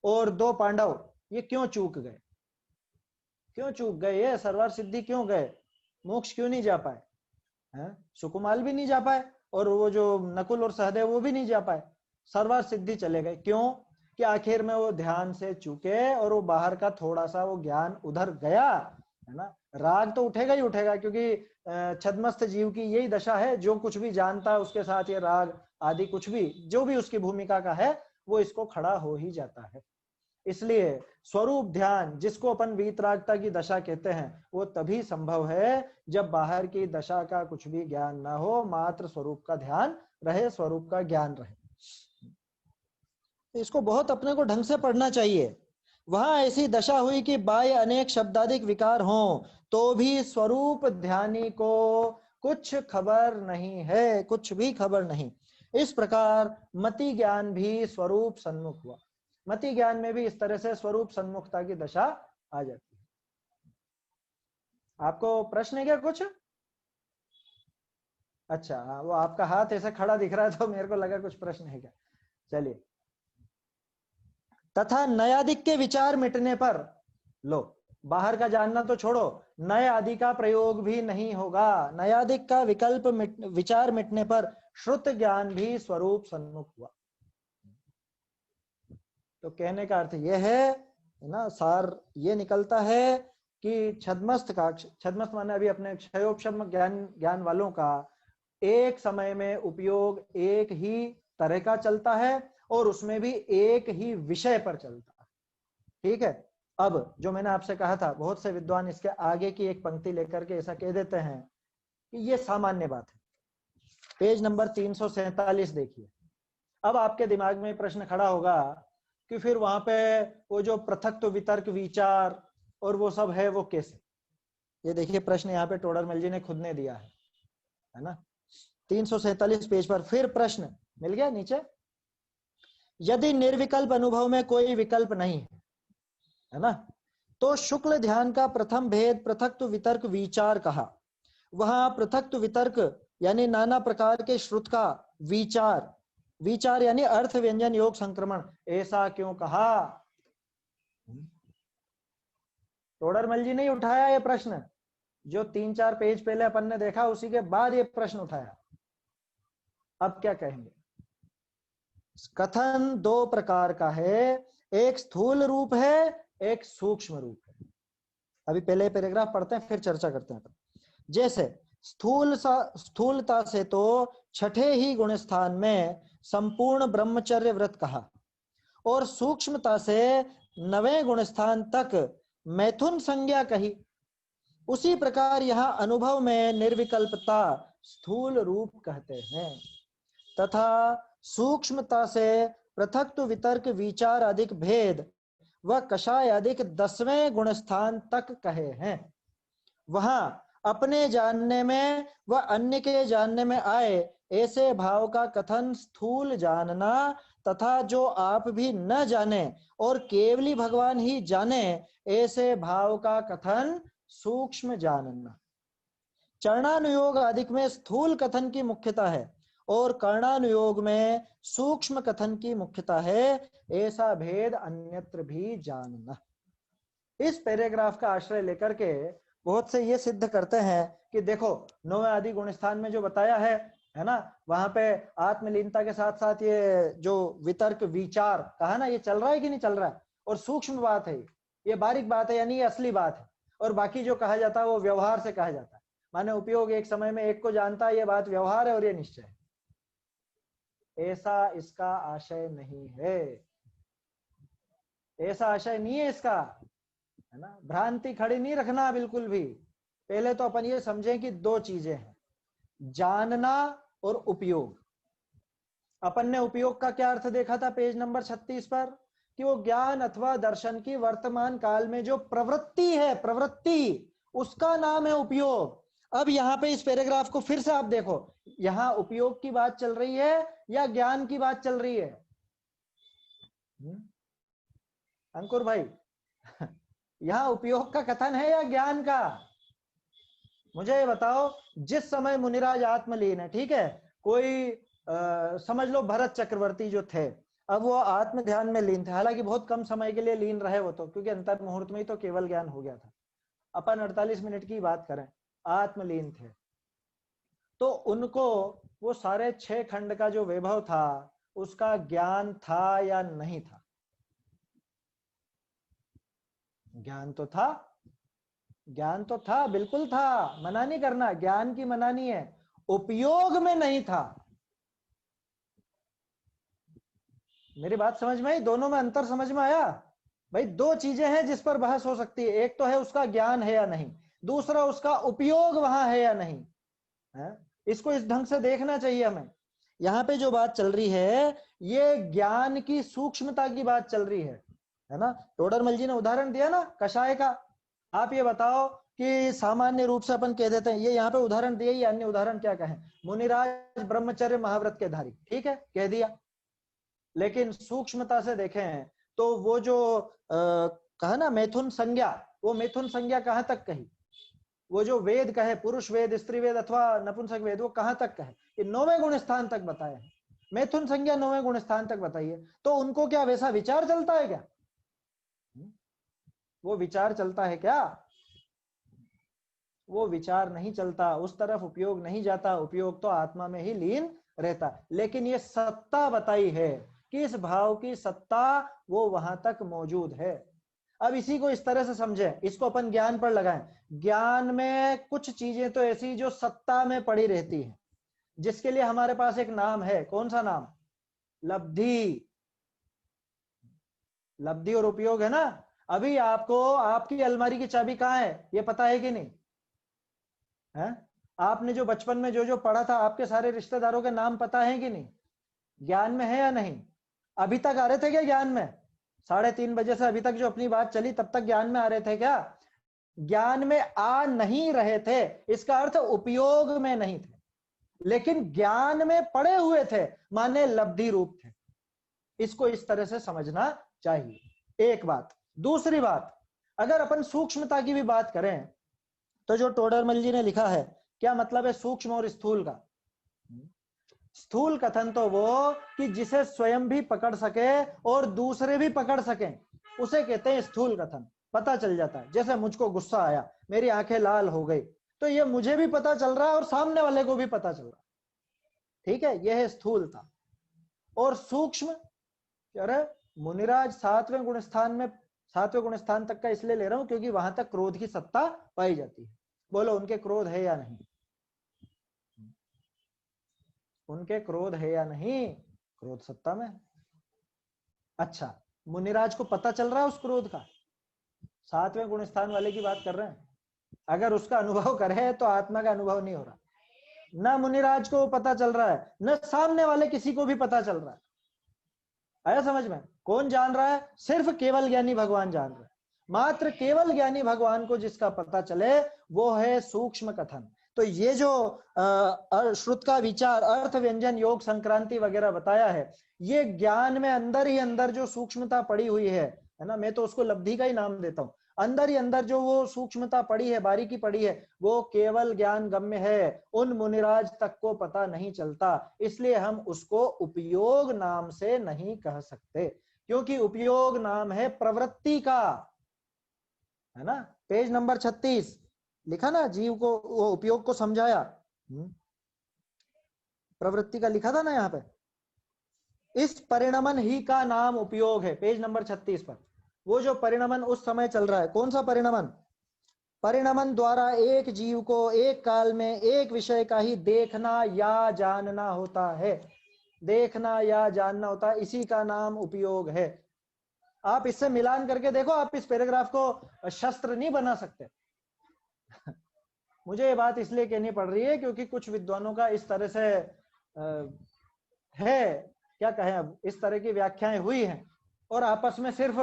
और 2 पांडव ये क्यों चूक गए? क्यों चूक गए? ये सर्वार सिद्धि क्यों गए? मोक्ष क्यों नहीं जा पाए? सुकुमाल भी नहीं जा पाए और वो जो नकुल और सहदेव वो भी नहीं जा पाए, सर्वार सिद्धि चले गए। क्यों? कि आखिर में वो ध्यान से चूके और वो बाहर का थोड़ा सा वो ज्ञान उधर गया, है ना। राग तो उठेगा ही उठेगा, क्योंकि छद्मस्त जीव की यही दशा है, जो कुछ भी जानता है उसके साथ ये राग आदि कुछ भी जो भी उसकी भूमिका का है वो इसको खड़ा हो ही जाता है। इसलिए स्वरूप ध्यान जिसको अपन वीतरागता की दशा कहते हैं वो तभी संभव है जब बाहर की दशा का कुछ भी ज्ञान ना हो, मात्र स्वरूप का ध्यान रहे, स्वरूप का ज्ञान रहे। इसको बहुत अपने को ढंग से पढ़ना चाहिए। वहां ऐसी दशा हुई कि बाह्य अनेक शब्दाधिक विकार हों तो भी स्वरूप ध्यानी को कुछ खबर नहीं है, कुछ भी खबर नहीं। इस प्रकार मति ज्ञान भी स्वरूप सन्मुख हुआ। मति ज्ञान में भी इस तरह से स्वरूप सन्मुखता की दशा आ जाती है। आपको प्रश्न है क्या कुछ? अच्छा, वो आपका हाथ ऐसे खड़ा दिख रहा है तो मेरे को लगा कुछ प्रश्न है क्या। चलिए, तथा नयादिक के विचार मिटने पर, लो बाहर का जानना तो छोड़ो, नए आदि का प्रयोग भी नहीं होगा। नयादिक का विकल्प विचार मिटने पर श्रुत ज्ञान भी स्वरूप सन्मुख हुआ। तो कहने का अर्थ यह है ना, सार ये निकलता है कि छद्मस्त का, छद्मस्त माने अभी अपने क्षयोपशम ज्ञान वालों का एक समय में उपयोग एक ही तरह का चलता है और उसमें भी एक ही विषय पर चलता है। ठीक है। अब जो मैंने आपसे कहा था, बहुत से विद्वान इसके आगे की एक पंक्ति लेकर के ऐसा कह देते हैं कि ये सामान्य बात है। पेज नंबर 347 देखिए। अब आपके दिमाग में प्रश्न खड़ा होगा कि फिर वहां पे वो जो पृथक्त्व वितर्क विचार और वो सब है वो कैसे? ये देखिए प्रश्न यहाँ पे टोडरमल जी ने खुद ने दिया है ना, 347 पेज पर। फिर प्रश्न मिल गया नीचे, यदि निर्विकल्प अनुभव में कोई विकल्प नहीं है ना, तो शुक्ल ध्यान का प्रथम भेद पृथक्त्व वितर्क विचार कहा। वहां पृथक्त्व वितर्क यानी नाना प्रकार के श्रुत का विचार, विचार यानी अर्थ व्यंजन योग संक्रमण, ऐसा क्यों कहा? टोडरमल जी नहीं उठाया ये प्रश्न, जो 3-4 पेज पहले अपन ने देखा उसी के बाद ये प्रश्न उठाया। अब क्या कहेंगे? कथन 2 प्रकार का है, एक स्थूल रूप है, एक सूक्ष्म रूप है। अभी पहले पैराग्राफ पढ़ते हैं फिर चर्चा करते हैं। जैसे स्थूलता से तो छठे ही गुण स्थान में संपूर्ण ब्रह्मचर्य व्रत कहा, और सूक्ष्मता से 9वें गुण स्थान तक मैथुन संज्ञा कही। उसी प्रकार यहाँ अनुभव में निर्विकल्पता स्थूल रूप कहते हैं, तथा सूक्ष्मता से पृथक तो वितर्क विचार अधिक भेद व कषाय अधिक 10वें गुणस्थान तक कहे हैं। वहां अपने जानने में व अन्य के जानने में आए ऐसे भाव का कथन स्थूल जानना तथा जो आप भी न जाने और केवली भगवान ही जाने ऐसे भाव का कथन सूक्ष्म जानना। चरणानुयोग अधिक में स्थूल कथन की मुख्यता है और कर्णानुयोग में सूक्ष्म कथन की मुख्यता है, ऐसा भेद अन्यत्र भी जानना। इस पैराग्राफ का आश्रय लेकर के बहुत से ये सिद्ध करते हैं कि देखो 9वें आदि गुण स्थान में जो बताया है ना, वहां पे आत्मलीनता के साथ साथ ये जो वितर्क विचार कहा ना, ये चल रहा है कि नहीं चल रहा है, और सूक्ष्म बात है, ये बारीक बात है, यानी ये असली बात है। और बाकी जो कहा जाता है वो व्यवहार से कहा जाता है, माने उपयोग एक समय में एक को जानता है, ये बात व्यवहार है और ये निश्चय है। ऐसा इसका आशय नहीं है, ऐसा आशय नहीं है इसका, है ना। भ्रांति खड़ी नहीं रखना बिल्कुल भी। पहले तो अपन ये समझें कि दो चीजें हैं, जानना और उपयोग। अपन ने उपयोग का क्या अर्थ देखा था पेज नंबर 36 पर, कि वो ज्ञान अथवा दर्शन की वर्तमान काल में जो प्रवृत्ति है, प्रवृत्ति, उसका नाम है उपयोग। अब यहाँ पे इस पैराग्राफ को फिर से आप देखो, यहाँ उपयोग की बात चल रही है या ज्ञान की बात चल रही है? अंकुर भाई, यहाँ उपयोग का कथन है या ज्ञान का? मुझे ये बताओ। जिस समय मुनिराज आत्मलीन है, ठीक है, कोई समझ लो भरत चक्रवर्ती जो थे, अब वो आत्म ध्यान में लीन थे, हालांकि बहुत कम समय के लिए लीन रहे वो तो, क्योंकि अंतर मुहूर्त में ही तो केवल ज्ञान हो गया था। अपन 48 मिनट की बात करें, आत्मलीन थे, तो उनको वो सारे 6 खंड का जो वैभव था उसका ज्ञान था या नहीं था? ज्ञान तो था, ज्ञान तो था, बिल्कुल था, मना नहीं करना, ज्ञान की मना नहीं है, उपयोग में नहीं था। मेरी बात समझ में आई? दोनों में अंतर समझ में आया? भाई दो चीजें हैं जिस पर बहस हो सकती है, एक तो है उसका ज्ञान है या नहीं, दूसरा उसका उपयोग वहां है या नहीं है? इसको इस ढंग से देखना चाहिए हमें। यहाँ पे जो बात चल रही है ये ज्ञान की सूक्ष्मता की बात चल रही है ना। टोडरमल जी ने उदाहरण दिया ना कषाय का। आप ये बताओ कि सामान्य रूप से अपन कह देते हैं, ये यहाँ पे उदाहरण दिए, ये अन्य उदाहरण क्या कहें, मुनिराज ब्रह्मचर्य महाव्रत के धारी, ठीक है, कह दिया। लेकिन सूक्ष्मता से देखें तो वो जो कहा ना मैथुन संज्ञा, वो मैथुन संज्ञा कहाँ तक कही? वो जो वेद कहे, पुरुष वेद, स्त्री वेद अथवा नपुंसक वेद, वो कहाँ तक कहे? ये 9वें गुण स्थान तक बताए हैं। मैथुन संज्ञा 9वें गुण स्थान तक बताइए, तो उनको क्या वैसा विचार चलता है क्या? वो विचार चलता है क्या? वो विचार नहीं चलता, उस तरफ उपयोग नहीं जाता, उपयोग तो आत्मा में ही लीन रहता। लेकिन ये सत्ता बताई है कि इस भाव की सत्ता वो वहां तक मौजूद है। अब इसी को इस तरह से समझें, इसको अपन ज्ञान पर लगाएं। ज्ञान में कुछ चीजें तो ऐसी जो सत्ता में पड़ी रहती है, जिसके लिए हमारे पास एक नाम है। कौन सा नाम? लब्धि। लब्धि और उपयोग है ना। अभी आपको आपकी अलमारी की चाबी कहाँ है ये पता है कि नहीं है? आपने जो बचपन में जो पढ़ा था, आपके सारे रिश्तेदारों के नाम पता है कि नहीं? ज्ञान में है या नहीं? अभी तक आ रहे थे क्या ज्ञान में? 3:30 बजे से अभी तक जो अपनी बात चली, तब तक ज्ञान में आ रहे थे क्या? ज्ञान में आ नहीं रहे थे, इसका अर्थ उपयोग में नहीं थे, लेकिन ज्ञान में पड़े हुए थे, माने लब्धि रूप थे। इसको इस तरह से समझना चाहिए, एक बात। दूसरी बात, अगर अपन सूक्ष्मता की भी बात करें तो जो टोडरमल जी ने लिखा है, क्या मतलब है सूक्ष्म और स्थूल का? स्थूल कथन तो वो कि जिसे स्वयं भी पकड़ सके और दूसरे भी पकड़ सकें, उसे कहते हैं स्थूल कथन। पता चल जाता है, जैसे मुझको गुस्सा आया, मेरी आंखें लाल हो गई, तो ये मुझे भी पता चल रहा है और सामने वाले को भी पता चल रहा है, ठीक है, यह है स्थूलता। और सूक्ष्म, अरे मुनिराज 7वें गुण स्थान में, 7वें गुण स्थान तक का इसलिए ले रहा हूं क्योंकि वहां तक क्रोध की सत्ता पाई जाती है। बोलो उनके क्रोध है या नहीं? उनके क्रोध है या नहीं? क्रोध सत्ता में। अच्छा, मुनिराज को पता चल रहा है उस क्रोध का? 7वें गुण स्थान वाले की बात कर रहे हैं। अगर उसका अनुभव करे तो आत्मा का अनुभव नहीं हो रहा। ना मुनिराज को पता चल रहा है, न सामने वाले किसी को भी पता चल रहा है। आया समझ में? कौन जान रहा है? सिर्फ केवल ज्ञानी भगवान जान रहा है। मात्र केवल ज्ञानी भगवान को जिसका पता चले वो है सूक्ष्म कथन। तो ये जो श्रुत का विचार, अर्थ व्यंजन योग संक्रांति वगैरह बताया है, ये ज्ञान में अंदर ही अंदर जो सूक्ष्मता पड़ी हुई है ना, मैं तो उसको लब्धि का ही नाम देता हूं। अंदर ही अंदर जो वो सूक्ष्मता पड़ी है, बारीकी पड़ी है, वो केवल ज्ञान गम्य है, उन मुनिराज तक को पता नहीं चलता। इसलिए हम उसको उपयोग नाम से नहीं कह सकते, क्योंकि उपयोग नाम है प्रवृत्ति का, है ना। पेज नंबर 36 लिखा ना, जीव को वो उपयोग को समझाया, प्रवृत्ति का लिखा था ना यहाँ पे। इस परिणमन ही का नाम उपयोग है, पेज नंबर 36 पर। वो जो परिणमन उस समय चल रहा है, कौन सा परिणमन? परिणमन द्वारा एक जीव को एक काल में एक विषय का ही देखना या जानना होता है, देखना या जानना होता है, इसी का नाम उपयोग है। आप इससे मिलान करके देखो, आप इस पैराग्राफ को शस्त्र नहीं बना सकते। मुझे ये बात इसलिए कहनी पड़ रही है क्योंकि कुछ विद्वानों का इस तरह से है, क्या कहें, अब इस तरह की व्याख्याएं हुई हैं, और आपस में सिर्फ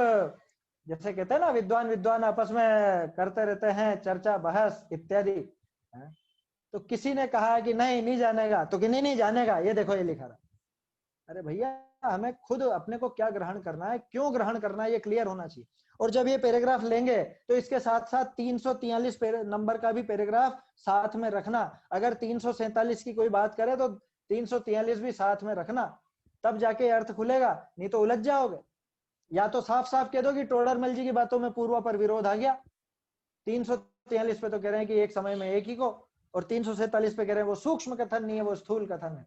जैसे कहते हैं ना, विद्वान विद्वान आपस में करते रहते हैं चर्चा बहस इत्यादि। तो किसी ने कहा कि नहीं जानेगा, तो कि नहीं जानेगा, ये देखो ये लिखा रहा। अरे भैया, हमें खुद अपने को क्या ग्रहण करना है, क्यों ग्रहण करना है, ये क्लियर होना चाहिए। और जब ये पैराग्राफ लेंगे तो इसके साथ साथ 343 नंबर का भी पैराग्राफ साथ में रखना। अगर 347 की कोई बात करे तो 343 भी साथ में रखना, तब जाके अर्थ खुलेगा, नहीं तो उलझ जाओगे। या तो साफ साफ कह दो कि टोडरमल जी की बातों में पूर्वा पर विरोध आ गया, 343 पे तो कह रहे हैं कि एक समय में एक ही को, और 347 पे कह रहे हैं वो सूक्ष्म कथन नहीं है, वो स्थूल कथन है।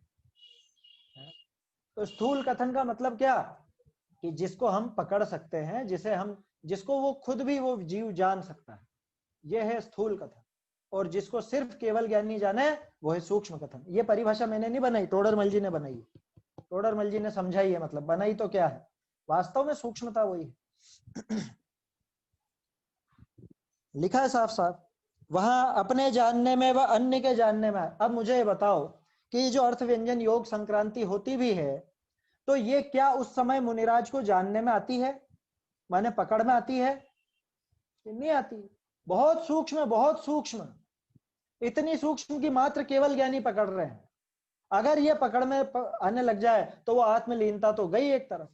तो स्थूल कथन का मतलब क्या? कि जिसको हम पकड़ सकते हैं, जिसको वो खुद भी वो जीव जान सकता है, यह है स्थूल कथन। और जिसको सिर्फ केवल ज्ञानी जाने, वो है सूक्ष्म कथन। ये परिभाषा मैंने नहीं बनाई, टोडरमल जी ने बनाई। टोडरमल जी ने समझाई है, मतलब बनाई तो क्या है, वास्तव में सूक्ष्मता वही है। लिखा है साफ साफ वहां, अपने जानने में व अन्य के जानने में। अब मुझे बताओ कि जो अर्थ व्यंजन योग संक्रांति होती भी है, तो ये क्या उस समय मुनिराज को जानने में आती है, माने पकड़ में आती है? नहीं आती। बहुत सूक्ष्म, बहुत सूक्ष्म, इतनी सूक्ष्म कि मात्र केवल ज्ञानी पकड़ रहे हैं। अगर ये पकड़ में आने लग जाए तो वो आत्मलीनता तो गई एक तरफ।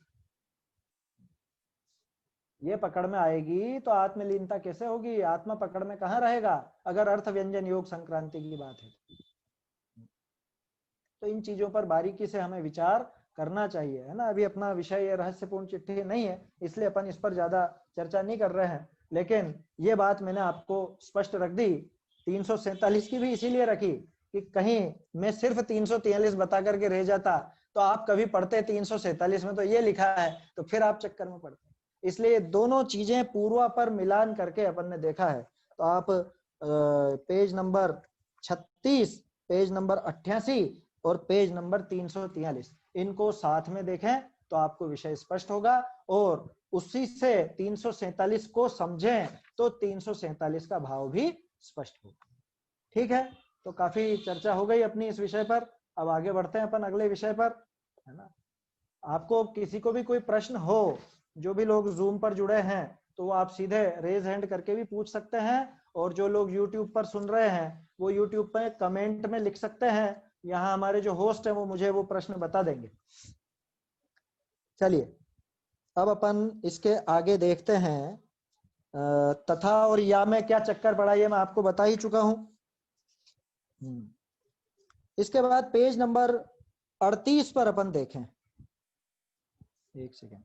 ये पकड़ में आएगी तो आत्मलीनता कैसे होगी? आत्मा पकड़ में कहां रहेगा अगर अर्थ व्यंजन योग संक्रांति की बात है। तो इन चीजों पर बारीकी से हमें विचार करना चाहिए, है ना। अभी अपना विषय ये रहस्यपूर्ण चिट्ठी नहीं है, इसलिए अपन इस पर ज्यादा चर्चा नहीं कर रहे हैं, लेकिन ये बात मैंने आपको स्पष्ट रख दी। 347 की भी इसीलिए रखी कि कहीं मैं सिर्फ 343 बता करके रह जाता तो आप कभी पढ़ते 347 में तो ये लिखा है, तो फिर आप चक्कर में पड़ते। इसलिए दोनों चीजें पूर्वा पर मिलान करके अपन ने देखा है। तो आप पेज नंबर 36, पेज नंबर 88 और पेज नंबर 343 इनको साथ में देखें तो आपको विषय स्पष्ट होगा, और उसी से 347 को समझें तो 347 का भाव भी स्पष्ट होगा। ठीक है, तो काफी चर्चा हो गई अपनी इस विषय पर। अब आगे बढ़ते हैं अपन अगले विषय पर, है ना। आपको किसी को भी कोई प्रश्न हो, जो भी लोग जूम पर जुड़े हैं, तो वो आप सीधे रेज हैंड करके भी पूछ सकते हैं, और जो लोग यूट्यूब पर सुन रहे हैं वो यूट्यूब पर कमेंट में लिख सकते हैं। यहाँ हमारे जो होस्ट है वो मुझे वो प्रश्न बता देंगे। चलिए अब अपन इसके आगे देखते हैं। तथा और या में क्या चक्कर पड़ा ये मैं आपको बता ही चुका हूं। इसके बाद पेज नंबर 38 पर अपन देखें, एक सेकेंड।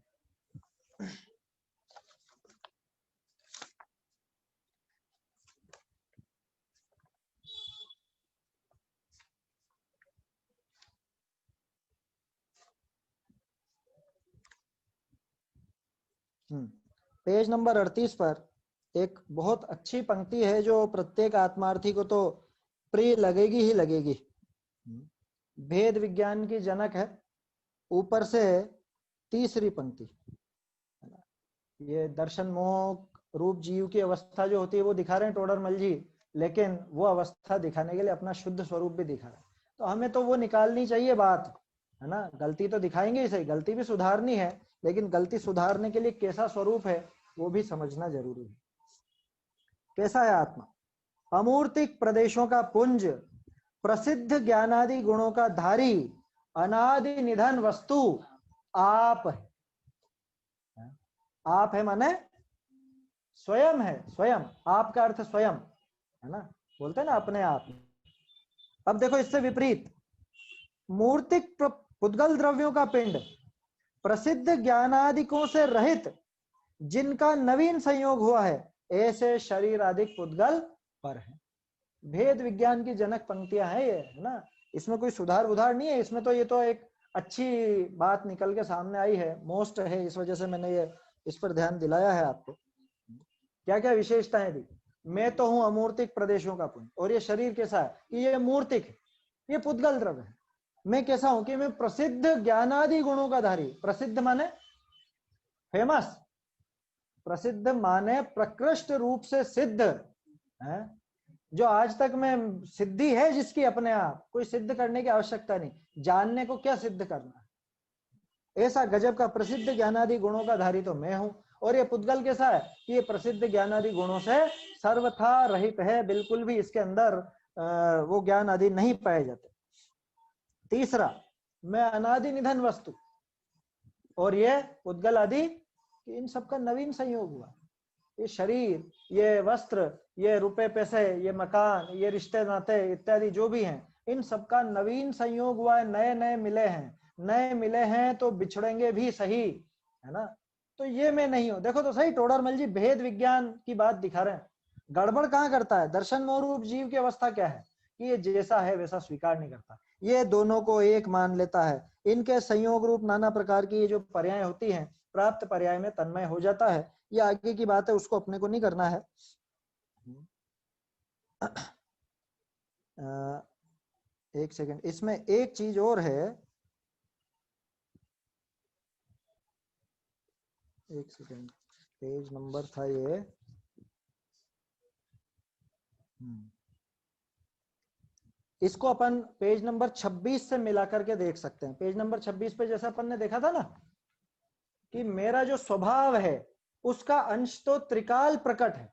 पेज नंबर 38 पर एक बहुत अच्छी पंक्ति है जो प्रत्येक आत्मार्थी को तो प्रिय लगेगी ही लगेगी। भेद विज्ञान की जनक है, ऊपर से तीसरी पंक्ति, ये दर्शन मोह रूप जीव की अवस्था जो होती है वो दिखा रहे हैं टोडरमल जी, लेकिन वो अवस्था दिखाने के लिए अपना शुद्ध स्वरूप भी दिखा रहे हैं। तो हमें तो वो निकालनी चाहिए बात, है ना। गलती तो दिखाएंगे ही सही, गलती भी सुधारनी है, लेकिन गलती सुधारने के लिए कैसा स्वरूप है वो भी समझना जरूरी है। कैसा है आत्मा? अमूर्तिक प्रदेशों का पुंज, प्रसिद्ध ज्ञानादि गुणों का धारी, अनादि निधन वस्तु आप है। आप है माने स्वयं है, स्वयं। आप का अर्थ स्वयं, है ना, बोलते हैं ना अपने आप। अब देखो इससे विपरीत, मूर्तिक पुद्गल द्रव्यों का पिंड, प्रसिद्ध ज्ञानादिकों से रहित, जिनका नवीन संयोग हुआ है, ऐसे शरीर आदि पुद्गल पर है। भेद विज्ञान की जनक पंक्तियां हैं ये, है ना। इसमें कोई सुधार उधार नहीं है, इसमें तो ये तो एक अच्छी बात निकल के सामने आई है, मोस्ट है, इस वजह से मैंने ये इस पर ध्यान दिलाया है आपको। क्या क्या विशेषताएं दी? मैं तो हूं अमूर्तिक प्रदेशों का पुंज, और ये शरीर कैसा है कि ये मूर्तिक है, ये पुद्गल द्रव्य है। मैं कैसा हूं कि मैं प्रसिद्ध ज्ञानादि गुणों का धारी। प्रसिद्ध माने फेमस, प्रसिद्ध माने प्रकृष्ट रूप से सिद्ध है, जो आज तक में सिद्धि है जिसकी अपने आप, कोई सिद्ध करने की आवश्यकता नहीं, जानने को क्या सिद्ध करना है। ऐसा गजब का प्रसिद्ध ज्ञानादि गुणों का धारी तो मैं हूं। और ये पुद्गल कैसा है कि ये प्रसिद्ध ज्ञानादि गुणों से सर्वथा रहित है, बिल्कुल भी इसके अंदर वो ज्ञान आदि नहीं पाए जाते। तीसरा, मैं अनादि निधन वस्तु, और ये पुद्गल आदि इन सबका नवीन संयोग हुआ। ये शरीर, ये वस्त्र, ये रुपए पैसे, ये मकान, ये रिश्ते नाते इत्यादि जो भी हैं, इन सबका नवीन संयोग हुआ है, नए नए मिले हैं। नए मिले हैं तो बिछड़ेंगे भी सही, है ना। तो ये मैं नहीं हूं। देखो तो सही, टोडरमल जी भेद विज्ञान की बात दिखा रहे हैं। गड़बड़ कहाँ करता है? दर्शन मोहरूप जीव की अवस्था क्या है कि ये जैसा है वैसा स्वीकार नहीं करता, ये दोनों को एक मान लेता है। इनके संयोग रूप नाना प्रकार की ये जो पर्याय होती हैं, प्राप्त पर्याय में तन्मय हो जाता है। ये आगे की बात है, उसको अपने को नहीं करना है। एक सेकंड, इसमें एक चीज और है, एक सेकंड, पेज नंबर था ये, इसको अपन पेज नंबर 26 से मिला करके देख सकते हैं। पेज नंबर 26 पे जैसा अपन ने देखा था ना कि मेरा जो स्वभाव है उसका अंश तो त्रिकाल प्रकट है,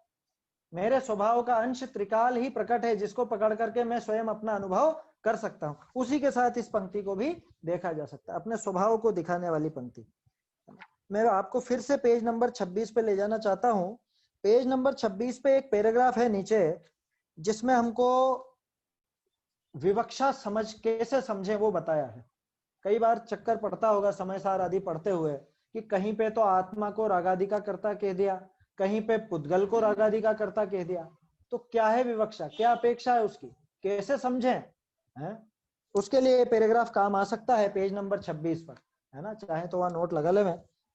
मेरे स्वभाव का अंश त्रिकाल ही प्रकट है, जिसको पकड़ करके मैं स्वयं अपना अनुभव कर सकता हूं। उसी के साथ इस पंक्ति को भी देखा जा सकता है, अपने स्वभाव को दिखाने वाली पंक्ति। मैं आपको फिर से पेज नंबर 26 पे ले जाना चाहता हूं। पेज नंबर 26 पे एक पैराग्राफ है नीचे, जिसमें हमको विवक्षा समझ कैसे समझे वो बताया है। कई बार चक्कर पड़ता होगा समय सार आदि पढ़ते हुए कि कहीं पे तो आत्मा को रागादि का कर्ता कह दिया, कहीं पे पुद्गल को रागादि का कर्ता कह दिया। तो क्या है विवक्षा, क्या अपेक्षा है उसकी, कैसे समझें, है? उसके लिए पैराग्राफ काम आ सकता है पेज नंबर 26 पर, है ना। चाहे तो वहां नोट लगा ले।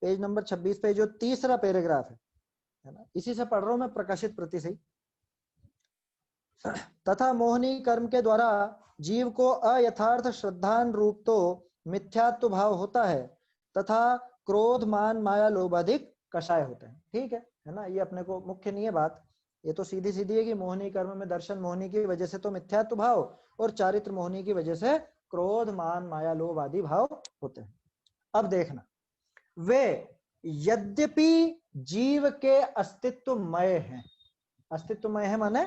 पेज नंबर 26 पे जो तीसरा पैराग्राफ है ना, इसी से पढ़ रहा हूं मैं, प्रकाशित प्रति से। तथा मोहनी कर्म के द्वारा जीव को अयथार्थ श्रद्धान रूप तो मिथ्यात्व भाव होता है, तथा क्रोध मान माया लोभ अधिक कषाय होते हैं। ठीक है ना, ये अपने को मुख्य नहीं है बात, ये तो सीधी सीधी है कि मोहनी कर्म में दर्शन मोहनी की वजह से तो मिथ्यात्व भाव, और चारित्र मोहनी की वजह से क्रोध मान माया लोभ आदि भाव होते हैं। अब देखना, वे यद्यपि जीव के अस्तित्वमय हैं, अस्तित्वमय है माने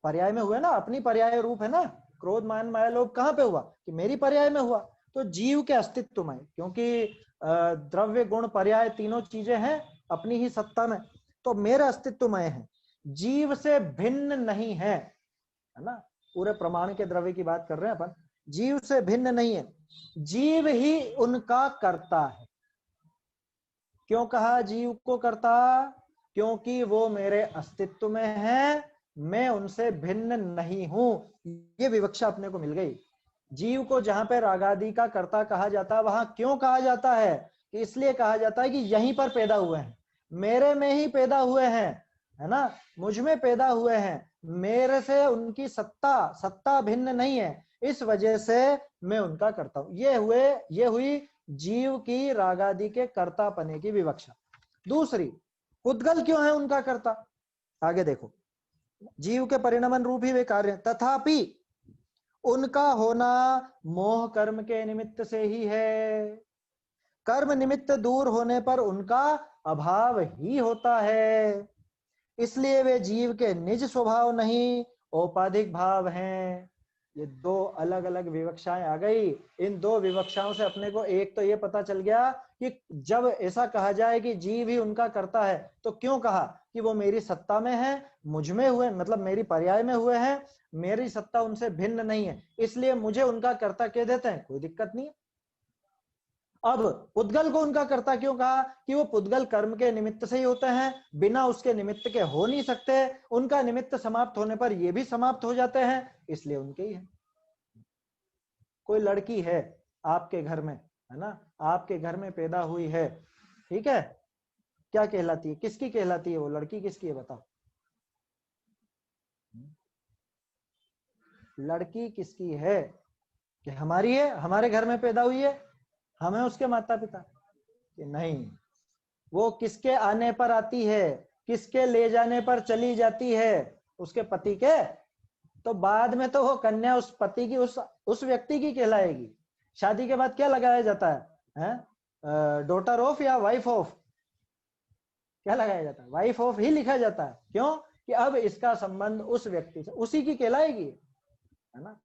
पर्याय में हुए ना, अपनी पर्याय रूप है ना। क्रोध मान माया लोभ कहाँ पे हुआ कि मेरी पर्याय में हुआ, तो जीव के अस्तित्वमय, क्योंकि द्रव्य गुण पर्याय तीनों चीजें हैं अपनी ही सत्ता में, तो मेरा अस्तित्वमय है, जीव से भिन्न नहीं है, है ना। पूरे प्रमाण के द्रव्य की बात कर रहे हैं अपन, जीव से भिन्न नहीं है, जीव ही उनका कर्ता है। क्यों कहा जीव को कर्ता? क्योंकि वो मेरे अस्तित्व में है, मैं उनसे भिन्न नहीं हूं। ये विवक्षा अपने को मिल गई। जीव को जहां पे रागादि का कर्ता कहा जाता है, वहां क्यों कहा जाता है कि इसलिए कहा जाता है कि यहीं पर पैदा हुए हैं, मेरे में ही पैदा हुए हैं, है ना, मुझ में पैदा हुए हैं, मेरे से उनकी सत्ता भिन्न नहीं है, इस वजह से मैं उनका करता हूं। ये हुई जीव की रागादि के कर्तापने की विवक्षा। दूसरी, पुद्गल क्यों है उनका कर्ता? आगे देखो, जीव के परिणमन रूप ही वे कार्य, तथापि उनका होना मोह कर्म के निमित्त से ही है। कर्म निमित्त दूर होने पर उनका अभाव ही होता है। इसलिए वे जीव के निज स्वभाव नहीं, औपाधिक भाव हैं। ये दो अलग अलग विवक्षाएं आ गई। इन दो विवक्षाओं से अपने को एक तो ये पता चल गया कि जब ऐसा कहा जाए कि जीव ही उनका करता है, तो क्यों कहा कि वो मेरी सत्ता में है, मुझ में हुए, मतलब मेरी पर्याय में हुए हैं, मेरी सत्ता उनसे भिन्न नहीं है, इसलिए मुझे उनका कर्ता कह देते हैं, कोई दिक्कत नहीं है। अब पुद्गल को उनका कर्ता क्यों कहा कि वो पुद्गल कर्म के निमित्त से ही होते हैं, बिना उसके निमित्त के हो नहीं सकते, उनका निमित्त समाप्त होने पर ये भी समाप्त हो जाते हैं, इसलिए उनके ही है। कोई लड़की है आपके घर में, है ना, आपके घर में पैदा हुई है, ठीक है, क्या कहलाती है, किसकी कहलाती है वो लड़की, किसकी है बताओ? लड़की किसकी है? कि हमारी है, हमारे घर में पैदा हुई है, हम हैं उसके माता पिता? कि नहीं, वो किसके आने पर आती है, किसके ले जाने पर चली जाती है? उसके पति के। तो बाद में तो वो कन्या उस पति की, उस व्यक्ति की कहलाएगी। शादी के बाद क्या लगाया जाता है? डॉटर ऑफ या वाइफ ऑफ? क्या लगाया जाता है? वाइफ ऑफ ही लिखा जाता है। क्यों? कि अब इसका संबंध उस व्यक्ति से, उसी की कहलाएगी, है ना।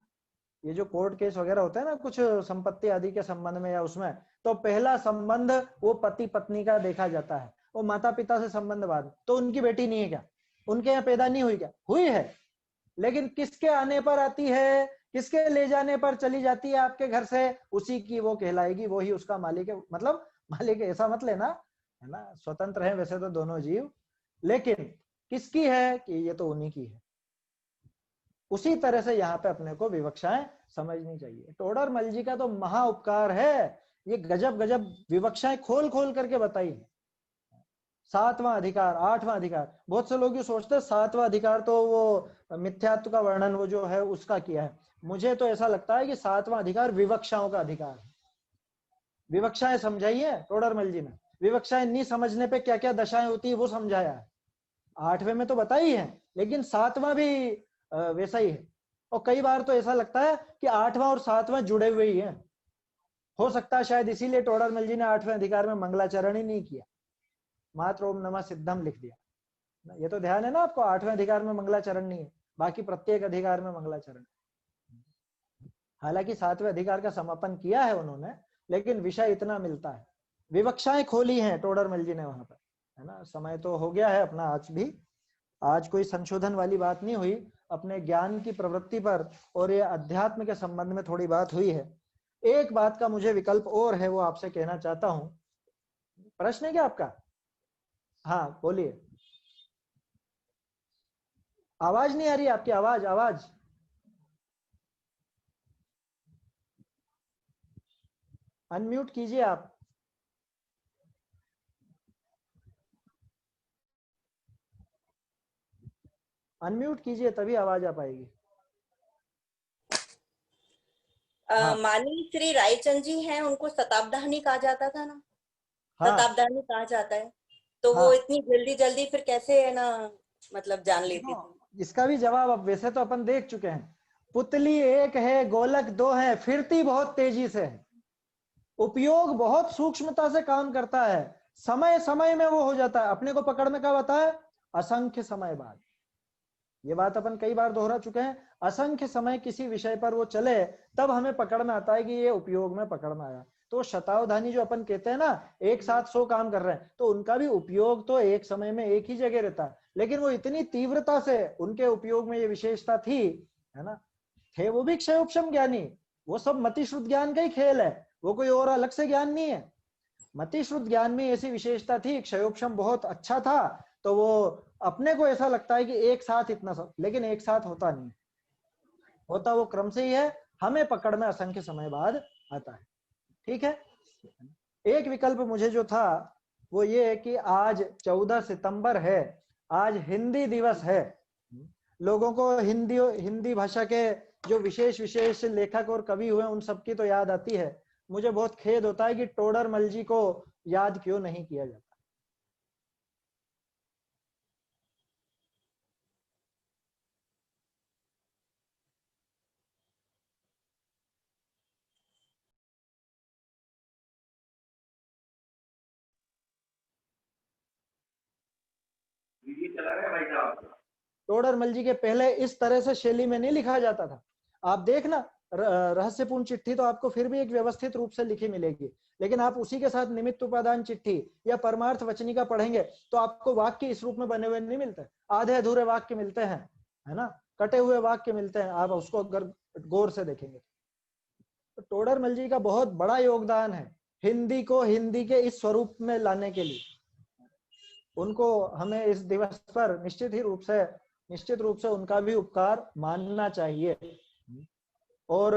ये जो कोर्ट केस वगैरह होता है ना, कुछ संपत्ति आदि के संबंध में या उसमें, तो पहला संबंध वो पति पत्नी का देखा जाता है, वो माता पिता से संबंध बाद। तो उनकी बेटी नहीं है क्या? उनके यहाँ पैदा नहीं हुई क्या? हुई है, लेकिन किसके आने पर आती है, किसके ले जाने पर चली जाती है आपके घर से, उसी की वो कहलाएगी, वो ही उसका मालिक है। मतलब मालिक ऐसा मत लेना, है ना, स्वतंत्र है वैसे तो दोनों जीव, लेकिन किसकी है कि ये तो उन्हीं की है। उसी तरह से यहाँ पे अपने को विवक्षाएं समझनी चाहिए। टोडरमल जी का तो महा उपकार है, ये गजब गजब विवक्षाएं खोल खोल करके बताई। सातवां अधिकार, आठवां अधिकार, बहुत से लोग ये सोचते हैं सातवां अधिकार तो वो मिथ्यात्व का वर्णन वो जो है उसका किया है। मुझे तो ऐसा लगता है कि सातवां अधिकार विवक्षाओं का अधिकार है। विवक्षाएं समझाइए टोडरमल जी ने, विवक्षाएं नहीं समझने पे क्या क्या दशाएं होती है वो समझाया है। आठवें में तो बताई है, लेकिन सातवां भी वैसा ही है। और कई बार तो ऐसा लगता है कि आठवां और सातवां जुड़े हुए ही हैं। हो सकता है शायद इसीलिए टोडरमल जी ने आठवें अधिकार में मंगलाचरण ही नहीं किया, मात्र ओम नमः सिद्धम लिख दिया। ये तो ध्यान है ना आपको, आठवें अधिकार में मंगलाचरण नहीं है, बाकी प्रत्येक अधिकार में मंगलाचरण। हालांकि सातवें अधिकार का समापन किया है उन्होंने, लेकिन विषय इतना मिलता है। विवक्षाएं खोली हैं टोडरमल जी ने वहां पर, है ना। समय तो हो गया है अपना आज भी, आज कोई संशोधन वाली बात नहीं हुई, अपने ज्ञान की प्रवृत्ति पर और ये अध्यात्म के संबंध में थोड़ी बात हुई है। एक बात का मुझे विकल्प और है, वो आपसे कहना चाहता हूं। प्रश्न है क्या आपका? हाँ बोलिए। आवाज नहीं आ रही आपकी, आवाज आवाज। अनम्यूट कीजिए आप। अनम्यूट कीजिए तभी आवाज आ पाएगी। हाँ माननीय श्री रायचंद जी हैं, उनको शताब्दानी कहा जाता था ना, हाँ शताब्दानी कहा जाता है, तो वो हाँ। इतनी जल्दी जल्दी फिर कैसे है ना, मतलब जान लेती देखो, थी। इसका भी जवाब अब वैसे तो अपन देख चुके हैं। पुतली एक है, गोलक दो है, फिरती बहुत तेजी से है। उपयोग बहुत सूक्ष्मता से काम करता है, समय समय में वो हो जाता है, अपने को पकड़ में कब आता है? असंख्य समय बाद। ये बात अपन कई बार दोहरा चुके हैं। असंख्य समय किसी विषय पर वो चले, तब हमें पकड़ में आता है कि ये उपयोग में पकड़ में आया। तो शतावधानी जो अपन कहते हैं ना, एक साथ 100 काम कर रहे हैं, तो उनका भी उपयोग तो एक समय में एक ही जगह रहता है, लेकिन वो इतनी तीव्रता से उनके उपयोग में ये विशेषता थी, है ना। थे वो भी क्षयोपशम ज्ञानी, वो सब मतिश्रुत ज्ञान का ही खेल है, वो कोई और अलग से ज्ञान नहीं है। मतिश्रुत ज्ञान में ऐसी विशेषता थी, क्षयोपशम बहुत अच्छा था, तो वो अपने को ऐसा लगता है कि एक साथ इतना सब, लेकिन एक साथ होता नहीं, होता वो क्रम से ही है, हमें पकड़ में असंख्य समय बाद आता है। ठीक है। एक विकल्प मुझे जो था वो ये है कि आज 14 सितंबर है, आज हिंदी दिवस है। लोगों को हिंदी हिंदी भाषा के जो विशेष विशेष लेखक और कवि हुए उन सबकी तो याद आती है। मुझे बहुत खेद होता है कि टोडरमल जी को याद क्यों नहीं किया जाता। टोडरमल जी के पहले इस तरह से शैली में नहीं लिखा जाता था। आप देखना रहस्यपूर्ण चिट्ठी तो आपको फिर भी एक व्यवस्थित रूप से लिखी मिलेगी, लेकिन आप उसी के साथ निमित्त उपादान चिट्ठी या परमार्थ वचनिका पढ़ेंगे तो आपको वाक्य इस रूप में बने हुए नहीं मिलते, आधे अधूरे वाक्य मिलते हैं, है ना, कटे हुए वाक्य मिलते हैं। आप उसको अगर गौर से देखेंगे तो टोडरमल जी का बहुत बड़ा योगदान है हिंदी को हिंदी के इस स्वरूप में लाने के लिए। उनको हमें इस दिवस पर निश्चित रूप से उनका भी उपकार मानना चाहिए। और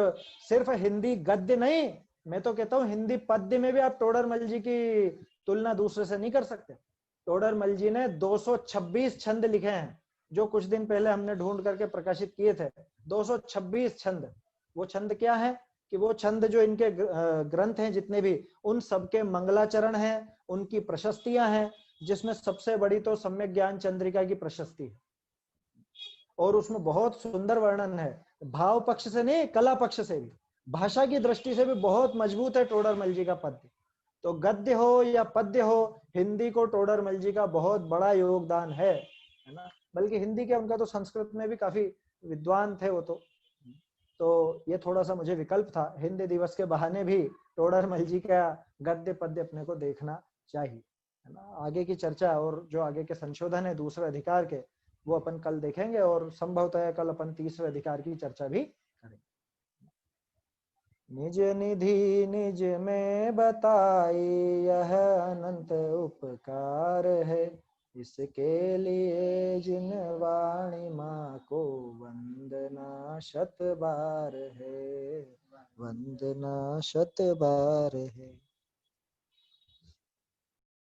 सिर्फ हिंदी गद्य नहीं, मैं तो कहता हूँ हिंदी पद्य में भी आप टोडरमल जी की तुलना दूसरे से नहीं कर सकते। टोडरमल जी ने 226 छंद लिखे हैं, जो कुछ दिन पहले हमने ढूंढ करके प्रकाशित किए थे। 226 छंद। वो छंद क्या है कि वो छंद जो इनके ग्रंथ हैं जितने भी, उन सबके मंगलाचरण हैं, उनकी प्रशस्तियां हैं, जिसमें सबसे बड़ी तो सम्यक ज्ञान चंद्रिका की प्रशस्ति है। और उसमें बहुत सुंदर वर्णन है, भाव पक्ष से नहीं, कला पक्ष से भी, भाषा की दृष्टि से भी बहुत मजबूत है टोडरमल जी का पद्य। तो गद्य हो या पद्य हो, हिंदी को टोडरमल जी का बहुत बड़ा योगदान है ना। बल्कि हिंदी के उनका तो संस्कृत में भी काफी विद्वान थे वो तो ये थोड़ा सा मुझे विकल्प था, हिंदी दिवस के बहाने भी टोडरमल जी का गद्य पद्य अपने को देखना चाहिए, है ना। आगे की चर्चा और जो आगे के संशोधन है दूसरे अधिकार के, वो अपन कल देखेंगे, और संभवतः कल अपन तीसरे अधिकार की चर्चा भी करेंगे। निज निधि निज में बताई यह अनंत उपकार है, इसके लिए जिन वाणी माँ को वंदना शत बार है, वंदना शत बार है।